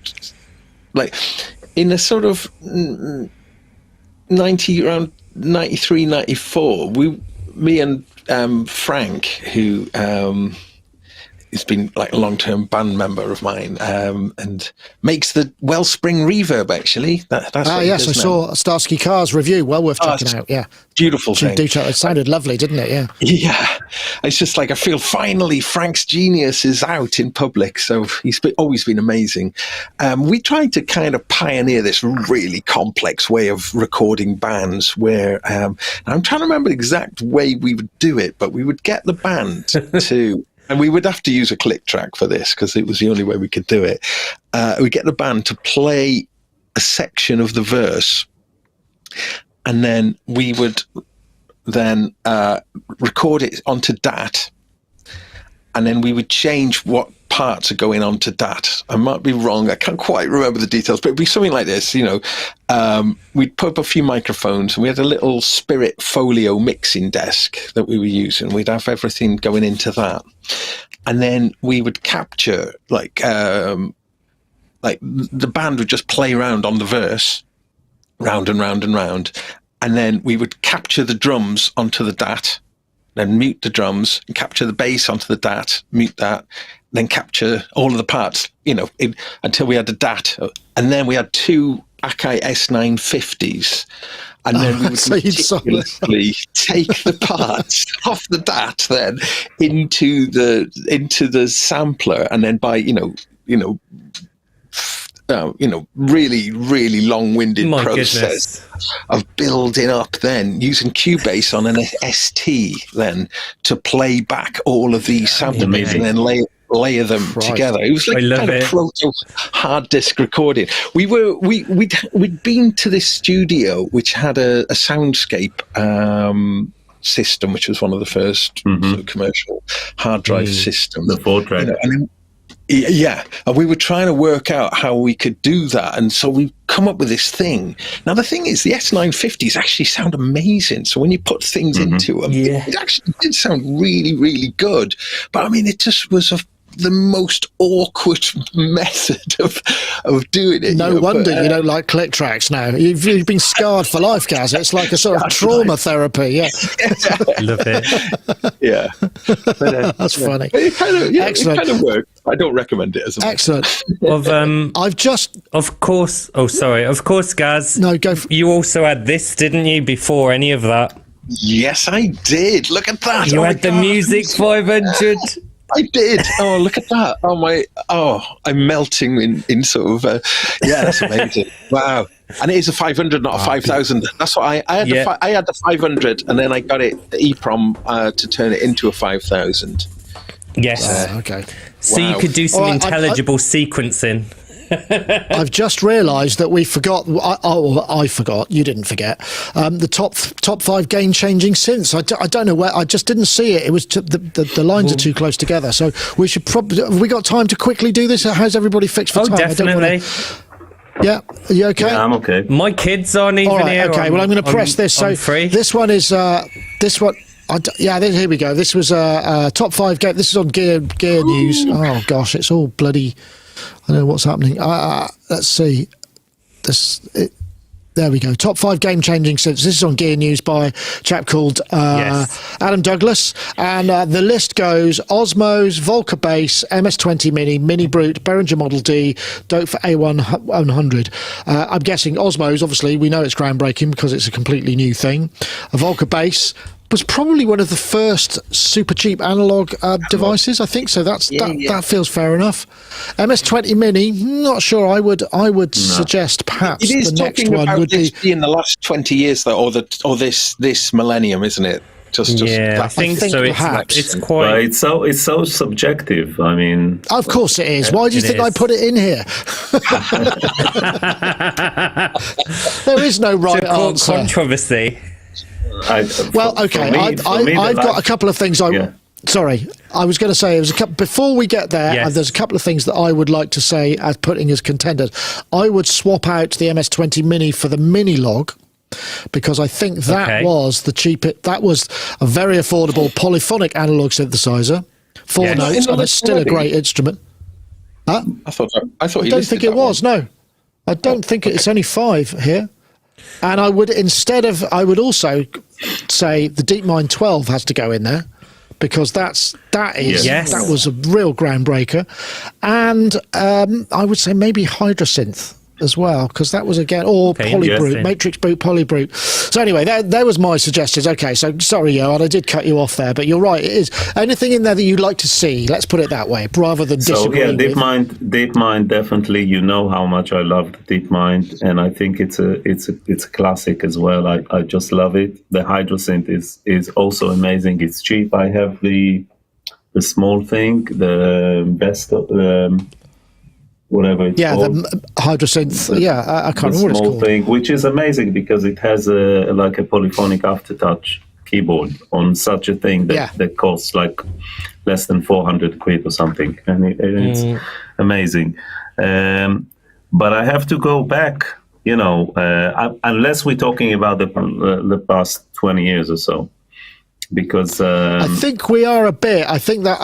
like in a sort of around 93, 94, me and Frank, who has been like a long-term band member of mine, and makes the Wellspring reverb, actually. That's yes, I saw Starsky Carr's review. Well worth checking out. Yeah, beautiful thing. It sounded lovely, didn't it? Yeah. Yeah, it's just like I feel finally Frank's genius is out in public. So he's always been amazing. We tried to kind of pioneer this really complex way of recording bands, where I'm trying to remember the exact way we would do it, but we would get the band to. And we would have to use a click track for this because it was the only way we could do it. We get the band to play a section of the verse, and then we would then record it onto DAT, and then we would change what parts are going on to DAT. I might be wrong. I can't quite remember the details, but it'd be something like this. You know, we'd put up a few microphones, and we had a little Spirit Folio mixing desk that we were using. We'd have everything going into that, and then we would capture like the band would just play around on the verse, round and round and round, and then we would capture the drums onto the DAT, then mute the drums, and capture the bass onto the DAT, mute that, then capture all of the parts, you know, until we had the DAT. And then we had 2 Akai S950s. And then we would meticulously take the parts off the DAT then into the sampler, and then by, really, really long-winded process of building up then using Cubase on an ST then to play back all of these sample bits and then layer them together. It was like kind of proto hard disk recording. We'd been to this studio which had a soundscape system, which was one of the first sort of commercial hard drive systems. The 4-track. Yeah, and we were trying to work out how we could do that, and so we come up with this thing. Now the thing is, the S950s actually sound amazing. So when you put things into them, it actually did sound really, really good. But I mean, it just was the most awkward method of doing it. No wonder you don't like click tracks now. You've been scarred for life, Gaz. It's like a sort of trauma therapy. Yeah, Love it. Yeah, but, that's funny. But it kind of, Excellent. It kind of worked. I don't recommend it as much. Excellent. Of course. Oh, sorry. Of course, Gaz. No, go. You also had this, didn't you? Before any of that, Yes, I did. Look at that. you Oh had my the God. Music 500. I did. Oh, look at that. I'm melting in sort of, that's amazing. Wow. And it is a 500, not a 5,000. That's what I had. I had the 500 and then I got it, the EEPROM, to turn it into a 5,000. Yes. Okay. So you could do some intelligible sequencing. I've just realised that we forgot. I forgot. You didn't forget. The top 5 game-changing synths. I don't know where. I just didn't see it. It was the lines are too close together. So we should probably. Have we got time to quickly do this? How's everybody fixed for time? Definitely. Yeah. Are you okay? Yeah, I'm okay. My kids aren't even All right. here. Okay. Well, I'm going to press this. So free. this one is this one. Here we go. This was top 5 game. This is on Gear News. Oh gosh, it's all bloody. I don't know what's happening. Let's see. There we go. Top 5 game-changing synths. This is on Gear News by a chap called Adam Douglas. And the list goes Osmos, Volca Bass, MS-20 Mini, Mini Brute, Behringer Model D, Dope for A100. I'm guessing Osmos, obviously, we know it's groundbreaking because it's a completely new thing. A Volca Bass was probably one of the first super cheap analog devices, I think. So that feels fair enough. MS-20 Mini, not sure. I would suggest perhaps it is the next talking one about would this be in the last 20 years, though, or this millennium, isn't it? I think so. It's quite. But it's so subjective. I mean, of course it is. Why do you think I put it in here? There is no right answer. Controversy. I've got a couple of things. Sorry, I was going to say before we get there. There's a couple of things that I would like to say as putting as contenders. I would swap out the MS-20 Mini for the Minilog because I think that was the cheapest. That was a very affordable polyphonic analog synthesizer, 4 notes, and it's still a great instrument. Huh? I thought. I don't think it was. No, I don't think it's only 5 here. And I would also say the DeepMind 12 has to go in there because that was a real groundbreaker. And I would say maybe Hydrasynth as well, because that was again, or Polybrute, Matrix Boot, Polybrute. So anyway, there was my suggestions. Okay, so sorry, Johan, I did cut you off there, but you're right. It is anything in there that you'd like to see. Let's put it that way, rather than disagree. So DeepMind, definitely. You know how much I love DeepMind, and I think it's a classic as well. I just love it. The Hydrasynth is also amazing. It's cheap. I have the small thing, the best of whatever it's called. The Hydrasynth. I can't remember what it's called. Thing, which is amazing because it has a polyphonic aftertouch keyboard on such a thing that costs like less than 400 quid or something, and it's amazing. But I have to go back, unless we're talking about the past 20 years or so. Because I think we are a bit. I think that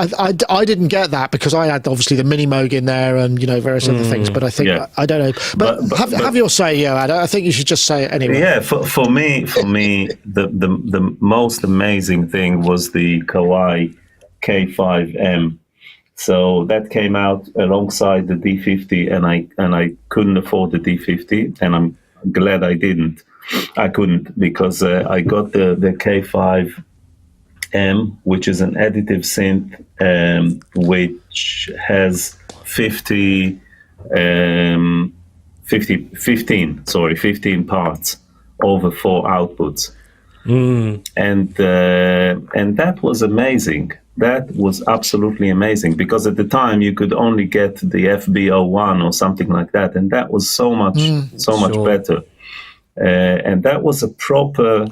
I didn't get that because I had obviously the Mini Moog in there and various other things. But I think I don't know. But have your say, Johan. I think you should just say it anyway. Yeah, for me, the most amazing thing was the Kawai K5M. So that came out alongside the D50, and I couldn't afford the D50, and I'm glad I didn't. I couldn't because I got the K5M, which is an additive synth, which has 15 parts over 4 outputs. And that was amazing. That was absolutely amazing because at the time you could only get the FB01 or something like that, and that was so much better. And that was a proper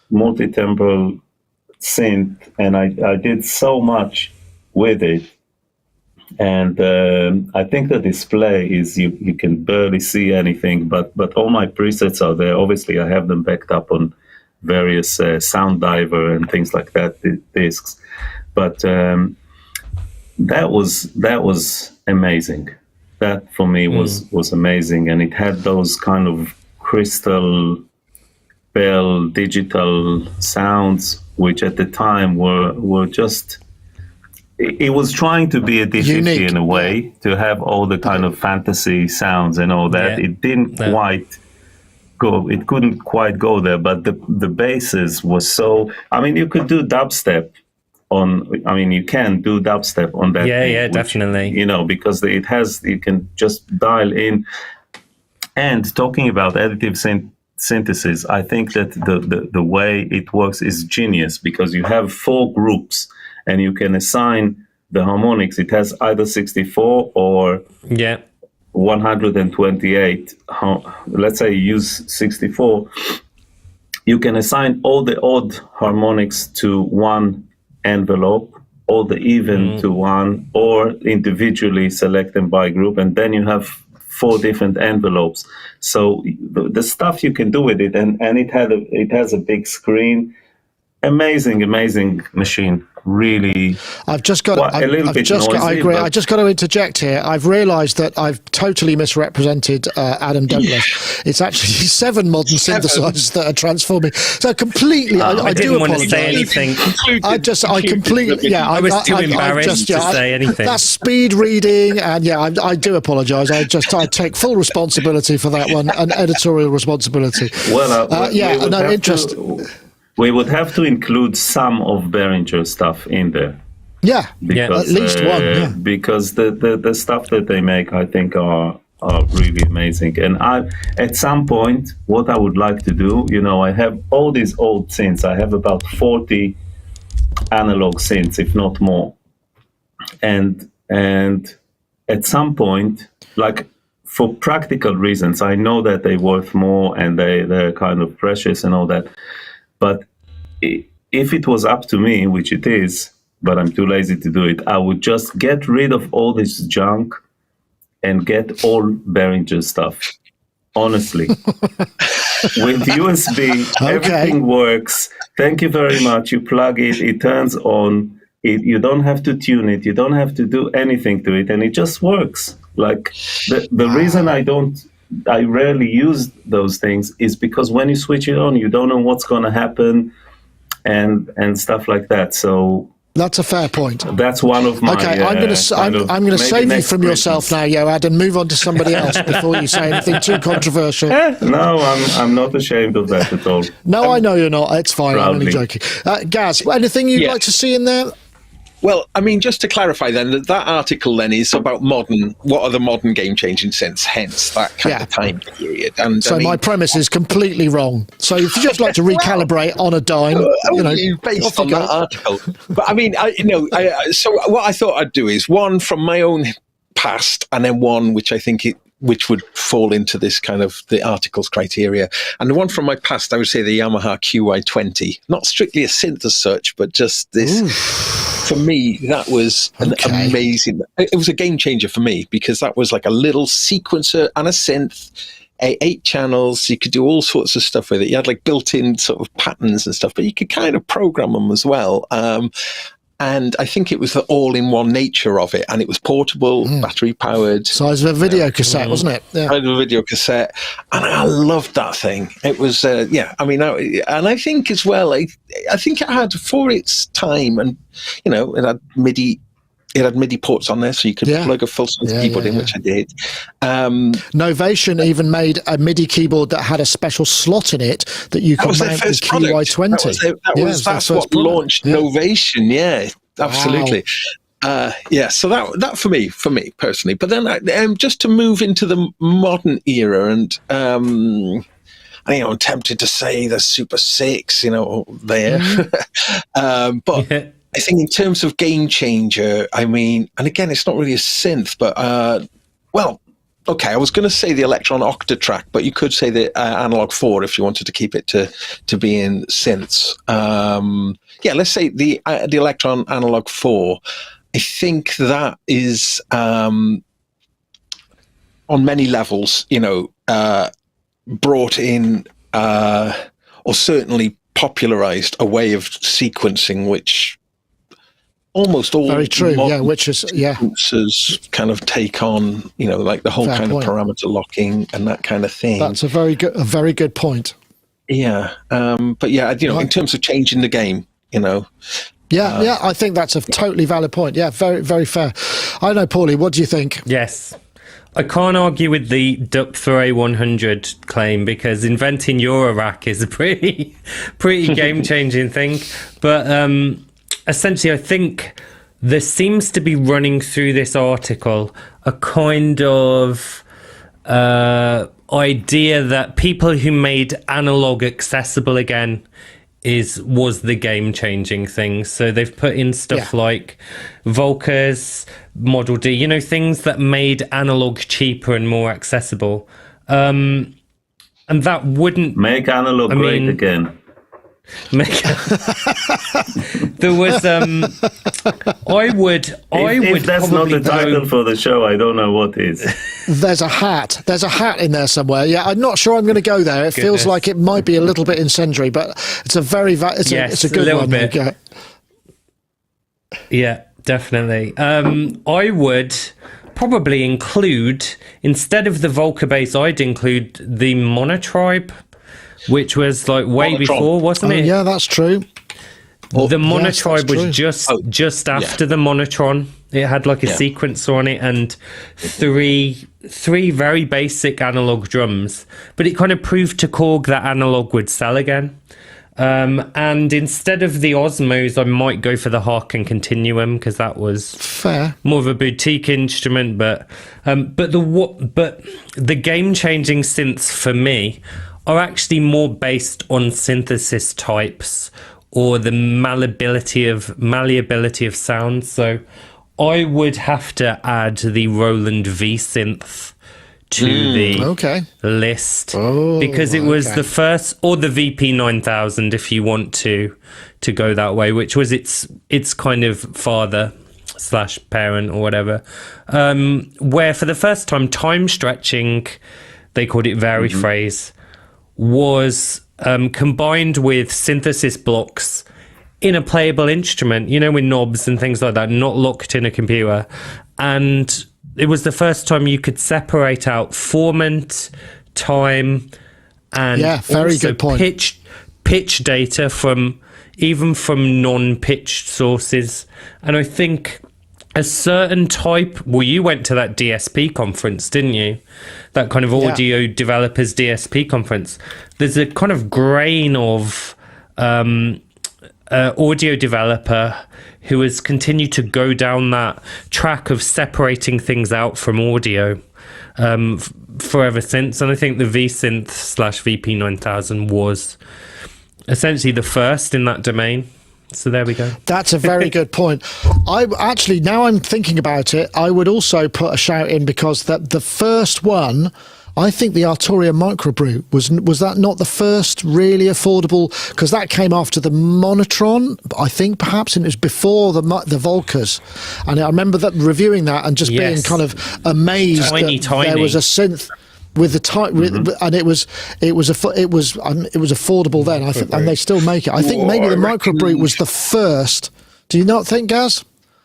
multi-timbral synth, and I did so much with it. And I think the display is you can barely see anything, but all my presets are there. Obviously, I have them backed up on various Sound Diver and things like that discs. But that was amazing. That for me was amazing, and it had those kind of crystal bell digital sounds, which at the time were just. It was trying to be a D50 unique in a way, to have all the kind of fantasy sounds and all that. Yeah. It didn't quite go. It couldn't quite go there, but the basses were so. I mean, you could do dubstep on. I mean, you can do dubstep on that. Yeah, thing, yeah, which, definitely. You know, because it has. You can just dial in. And talking about additive synthesis, I think that the way it works is genius, because you have 4 groups. And you can assign the harmonics. It has either 64 or 128. Let's say you use 64. You can assign all the odd harmonics to one envelope, all the even to one, or individually select them by group. And then you have 4 different envelopes. So the stuff you can do with it, and it has a big screen. Amazing machine. Really, I've just got. a little bit noisy. I agree. I just got to interject here. I've realised that I've totally misrepresented Adam Douglas. It's actually 7 modern synthesizers that are transforming. So completely, I do didn't want to apologise. say anything. I completely, yeah. I was too embarrassed to say anything. That's speed reading, and yeah, I do apologise. I take full responsibility for that one, and editorial responsibility. Well, interest. We would have to include some of Behringer's stuff in there. Yeah, because, at least one. Yeah. Because the stuff that they make, I think, are really amazing. And at some point, what I would like to do, I have all these old synths. I have about 40 analog synths, if not more. And at some point, like for practical reasons, I know that they're worth more and they're kind of precious and all that. But if it was up to me, which it is, but I'm too lazy to do it, I would just get rid of all this junk and get all Behringer stuff. Honestly. With USB, everything works. Thank you very much. You plug it, it turns on. You don't have to tune it. You don't have to do anything to it. And it just works. Like the reason I rarely use those things is because when you switch it on, you don't know what's going to happen and stuff like that. So that's a fair point. That's one of my. Okay, I'm going to save you from yourself now, Yoad, and move on to somebody else before you say anything too controversial. No, I'm not ashamed of that at all. No, I know you're not. It's fine. Proudly. I'm only joking. Gaz, anything you'd like to see in there? Well, I mean, just to clarify then, that article then is about what are the modern game-changing synths, hence that kind of time period. And so my premise is completely wrong. So if you just like to recalibrate on a dime, based on that article. But I mean, so what I thought I'd do is one from my own past, and then one which I think which would fall into this kind of the article's criteria. And the one from my past, I would say the Yamaha QI20, not strictly a synth as such, but just this. For me, that was an amazing. It was a game changer for me, because that was like a little sequencer and a synth, 8 channels. You could do all sorts of stuff with it. You had like built-in sort of patterns and stuff, but you could kind of program them as well. And I think it was the all-in-one nature of it, and it was portable, battery-powered. Size of a video cassette, wasn't it? Yeah. Size of a video cassette, and I loved that thing. It was, I mean, and I think as well, I think it had, for its time, and it had MIDI. It had MIDI ports on there, so you could plug a full-size keyboard in, which I did. Novation even made a MIDI keyboard that had a special slot in it that you could mount the QI20. That's what launched Novation. Yeah, absolutely. Wow. So that for me personally. But then just to move into the modern era, and I'm tempted to say the Super 6, there, but. I think in terms of game changer, I mean, and again, it's not really a synth, but, I was going to say the Electron Octatrack, but you could say the Analog 4 if you wanted to keep it to be in synths. Let's say the Electron Analog 4. I think that is on many levels, brought in or certainly popularized a way of sequencing which almost all very true, sequencers kind of take on, like the whole Fair kind point. of parameter locking and that kind of thing. That's a very good point. Yeah, but yeah, in terms of changing the game, Yeah, I think that's a totally valid point. Yeah, very, very fair. I don't know, Paulie, what do you think? Yes. I can't argue with the DUP for A100 claim because inventing Eurorack is a pretty game-changing thing. But essentially, I think there seems to be running through this article a kind of idea that people who made analog accessible again was the game-changing thing. So they've put in stuff like Volkers, Model D, things that made analog cheaper and more accessible. And that wouldn't make analog great again. There was I would if that's not the title for the show, I don't know what is. There's a hat in there somewhere. Yeah, I'm not sure I'm going to go there. It feels like it might be a little bit incendiary, but it's a very it's a good little one. Bit. Yeah, definitely. I would probably include, instead of the Volker base, I'd include the Monotribe, which was like way before, wasn't it? Yeah, that's true. The Monotribe was just after the Monotron. It had like a sequencer on it and three very basic analog drums. But it kind of proved to Korg that analog would sell again. And instead of the Osmos, I might go for the Harken Continuum because that was fair, more of a boutique instrument. But the game-changing synths for me are actually more based on synthesis types or the malleability of sound. So I would have to add the Roland V synth to the list because it was the first, or the VP 9000 if you want to go that way, which was its kind of father / parent or whatever, where for the first time stretching, they called it Variphrase, was combined with synthesis blocks in a playable instrument, with knobs and things like that, not locked in a computer. And it was the first time you could separate out formant, time, and very good point. pitch data from non-pitched sources. And I think a certain type, you went to that DSP conference, didn't you? That kind of audio developers DSP conference. There's a kind of grain of audio developer who has continued to go down that track of separating things out from audio forever since. And I think the V-Synth / VP 9000 was essentially the first in that domain. So there we go. That's a very good point. I actually, now I'm thinking about it, I would also put a shout in because the first one, I think the Arturia Microbrute was that not the first really affordable, because that came after the Monotron, I think perhaps, and it was before the Volkers. And I remember reviewing that and just being kind of amazed that there was a synth with the type, and it was affordable then. I think, and they still make it. I think maybe the Microbrute was the first. Do you not think, Gaz?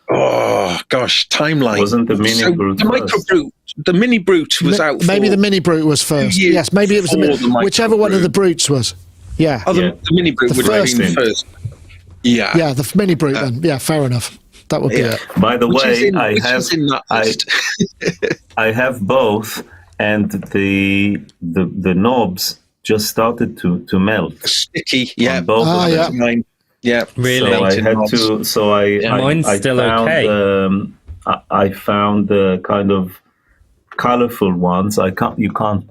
Oh gosh, timeline. Wasn't the Mini Brute? The Microbrute, the Mini Brute was out. Maybe the Mini Brute was first. Yes, maybe it was whichever one of the Brutes was. Yeah. Oh, the Mini Brute would have been first. Yeah. Yeah, the Mini Brute then. Yeah, fair enough. That would be it. By the way, I have both. And the knobs just started to melt. Sticky, both of them. Mine, really. So I had to. So I mine's still found, okay. I found kind of colorful ones. You can't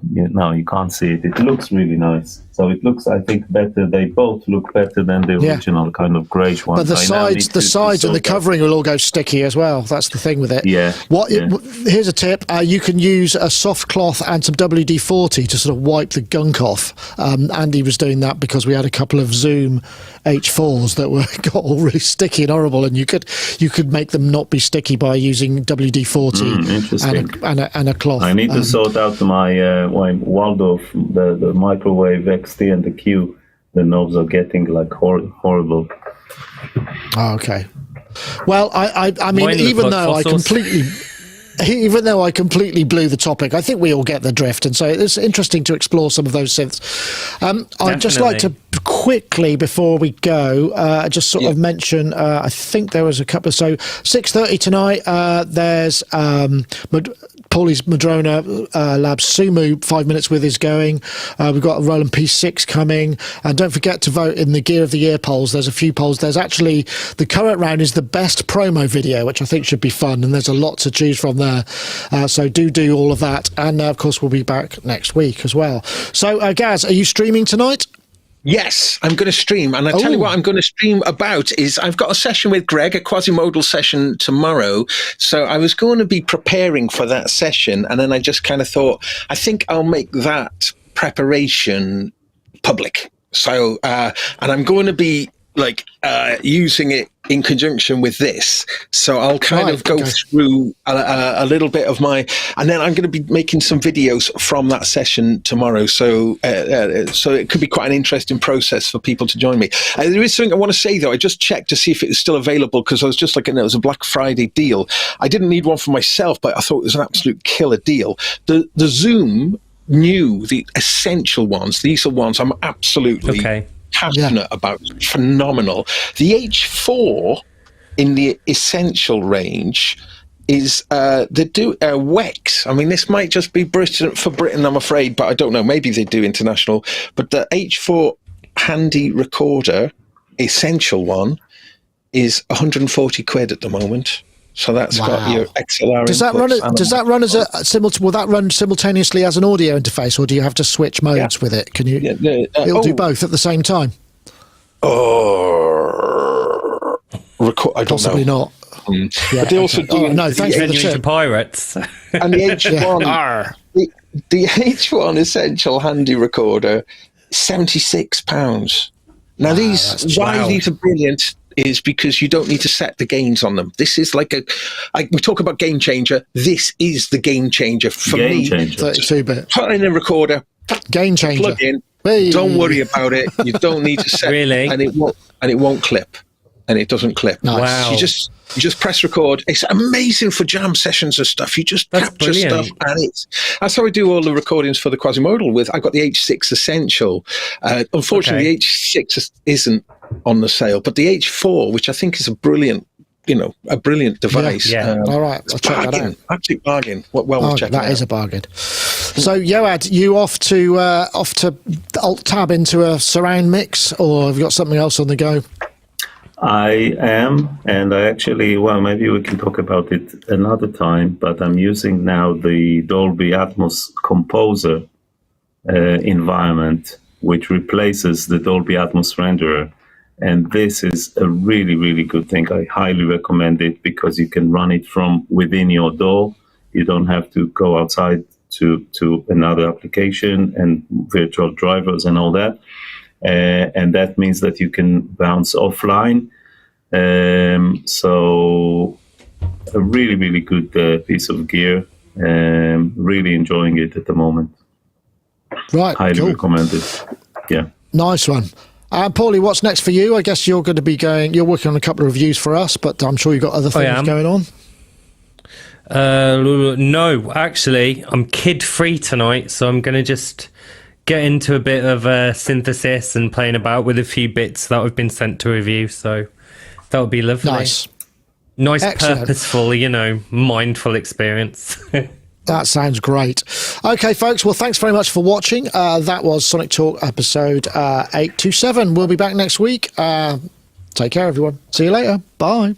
see it. It looks really nice. So it looks, I think, better. They both look better than the original kind of greyish ones. But the sides and the covering will all go sticky as well. That's the thing with it. Yeah. Here's a tip. You can use a soft cloth and some WD-40 to sort of wipe the gunk off. Andy was doing that because we had a couple of Zoom H4s that got all really sticky and horrible, and you could make them not be sticky by using WD-40 and a cloth. I need to sort out my Waldorf, the microwave XT and the Q. The knobs are getting like horrible. Oh, okay. Well, I mean, even though I completely blew the topic, I think we all get the drift, and so it's interesting to explore some of those synths. I'd just like to quickly, before we go, just sort of mention, I think there was a couple. So 6:30 tonight, there's Paulie's Madrona Labs Sumu 5 Minutes With is going. We've got a Roland P6 coming. And don't forget to vote in the Gear of the Year polls. There's a few polls. There's actually, the current round is the best promo video, which I think should be fun. And there's a lot to choose from there. So do all of that. And of course, we'll be back next week as well. So Gaz, are you streaming tonight? Yes, I'm going to stream. And I'll tell you what I'm going to stream about is I've got a session with Greg, a quasi-modal session tomorrow. So I was going to be preparing for that session. And then I just kind of thought, I think I'll make that preparation public. So, and I'm going to be using it in conjunction with this. So I'll kind of go through a little bit of and then I'm going to be making some videos from that session tomorrow. So it could be quite an interesting process for people to join me. There is something I want to say though. I just checked to see if it was still available because I was just looking, it was a Black Friday deal. I didn't need one for myself, but I thought it was an absolute killer deal. The Zoom the essential ones. These are ones I'm absolutely passionate about. Phenomenal. The H4 in the essential range is they do WEX. I mean, this might just be for Britain, I'm afraid, but I don't know. Maybe they do international. But the H4 handy recorder, essential one, is 140 quid at the moment. So that's got your XLR. Does that run as will that run simultaneously as an audio interface, or do you have to switch modes with it? Can you? It'll do both at the same time. I don't Possibly know. not. But they also do. No, thanks for the tip. Pirates. And the H1, the H1 essential handy recorder, £76. Now why these are brilliant is because you don't need to set the gains on them. This is we talk about game changer. This is the game changer for me. 32-bit. Put in a recorder. Game changer. Plug in. Hey. Don't worry about it. You don't need to set really, and it won't clip, and it doesn't clip. Nice. Wow. You just press record. It's amazing for jam sessions and stuff. You just capture stuff, and that's how I do all the recordings for the Quasimodo. I got the H6 Essential. Unfortunately, the H6 isn't on the sale, but the H4, which I think is a brilliant device. All right, I'll check that out. Absolute bargain. Well, check that is a bargain. So, Yoad, you off to alt tab into a surround mix, or have you got something else on the go? I am, and I actually, maybe we can talk about it another time, but I'm using now the Dolby Atmos Composer environment, which replaces the Dolby Atmos renderer. And this is a really, really good thing. I highly recommend it because you can run it from within your DAW. You don't have to go outside to another application and virtual drivers and all that. And that means that you can bounce offline. So a really, really good piece of gear. Really enjoying it at the moment. Right, highly recommend it. Yeah. Nice one. Paulie, what's next for you? I guess you're going to be you're working on a couple of reviews for us, but I'm sure you've got other things going on. No, actually, I'm kid-free tonight, so I'm going to just get into a bit of synthesis and playing about with a few bits that have been sent to review, so that would be lovely. Nice, excellent. Purposeful, mindful experience. That sounds great. Okay, folks. Well, thanks very much for watching. That was Sonic Talk episode 827. We'll be back next week. Take care, everyone. See you later. Bye.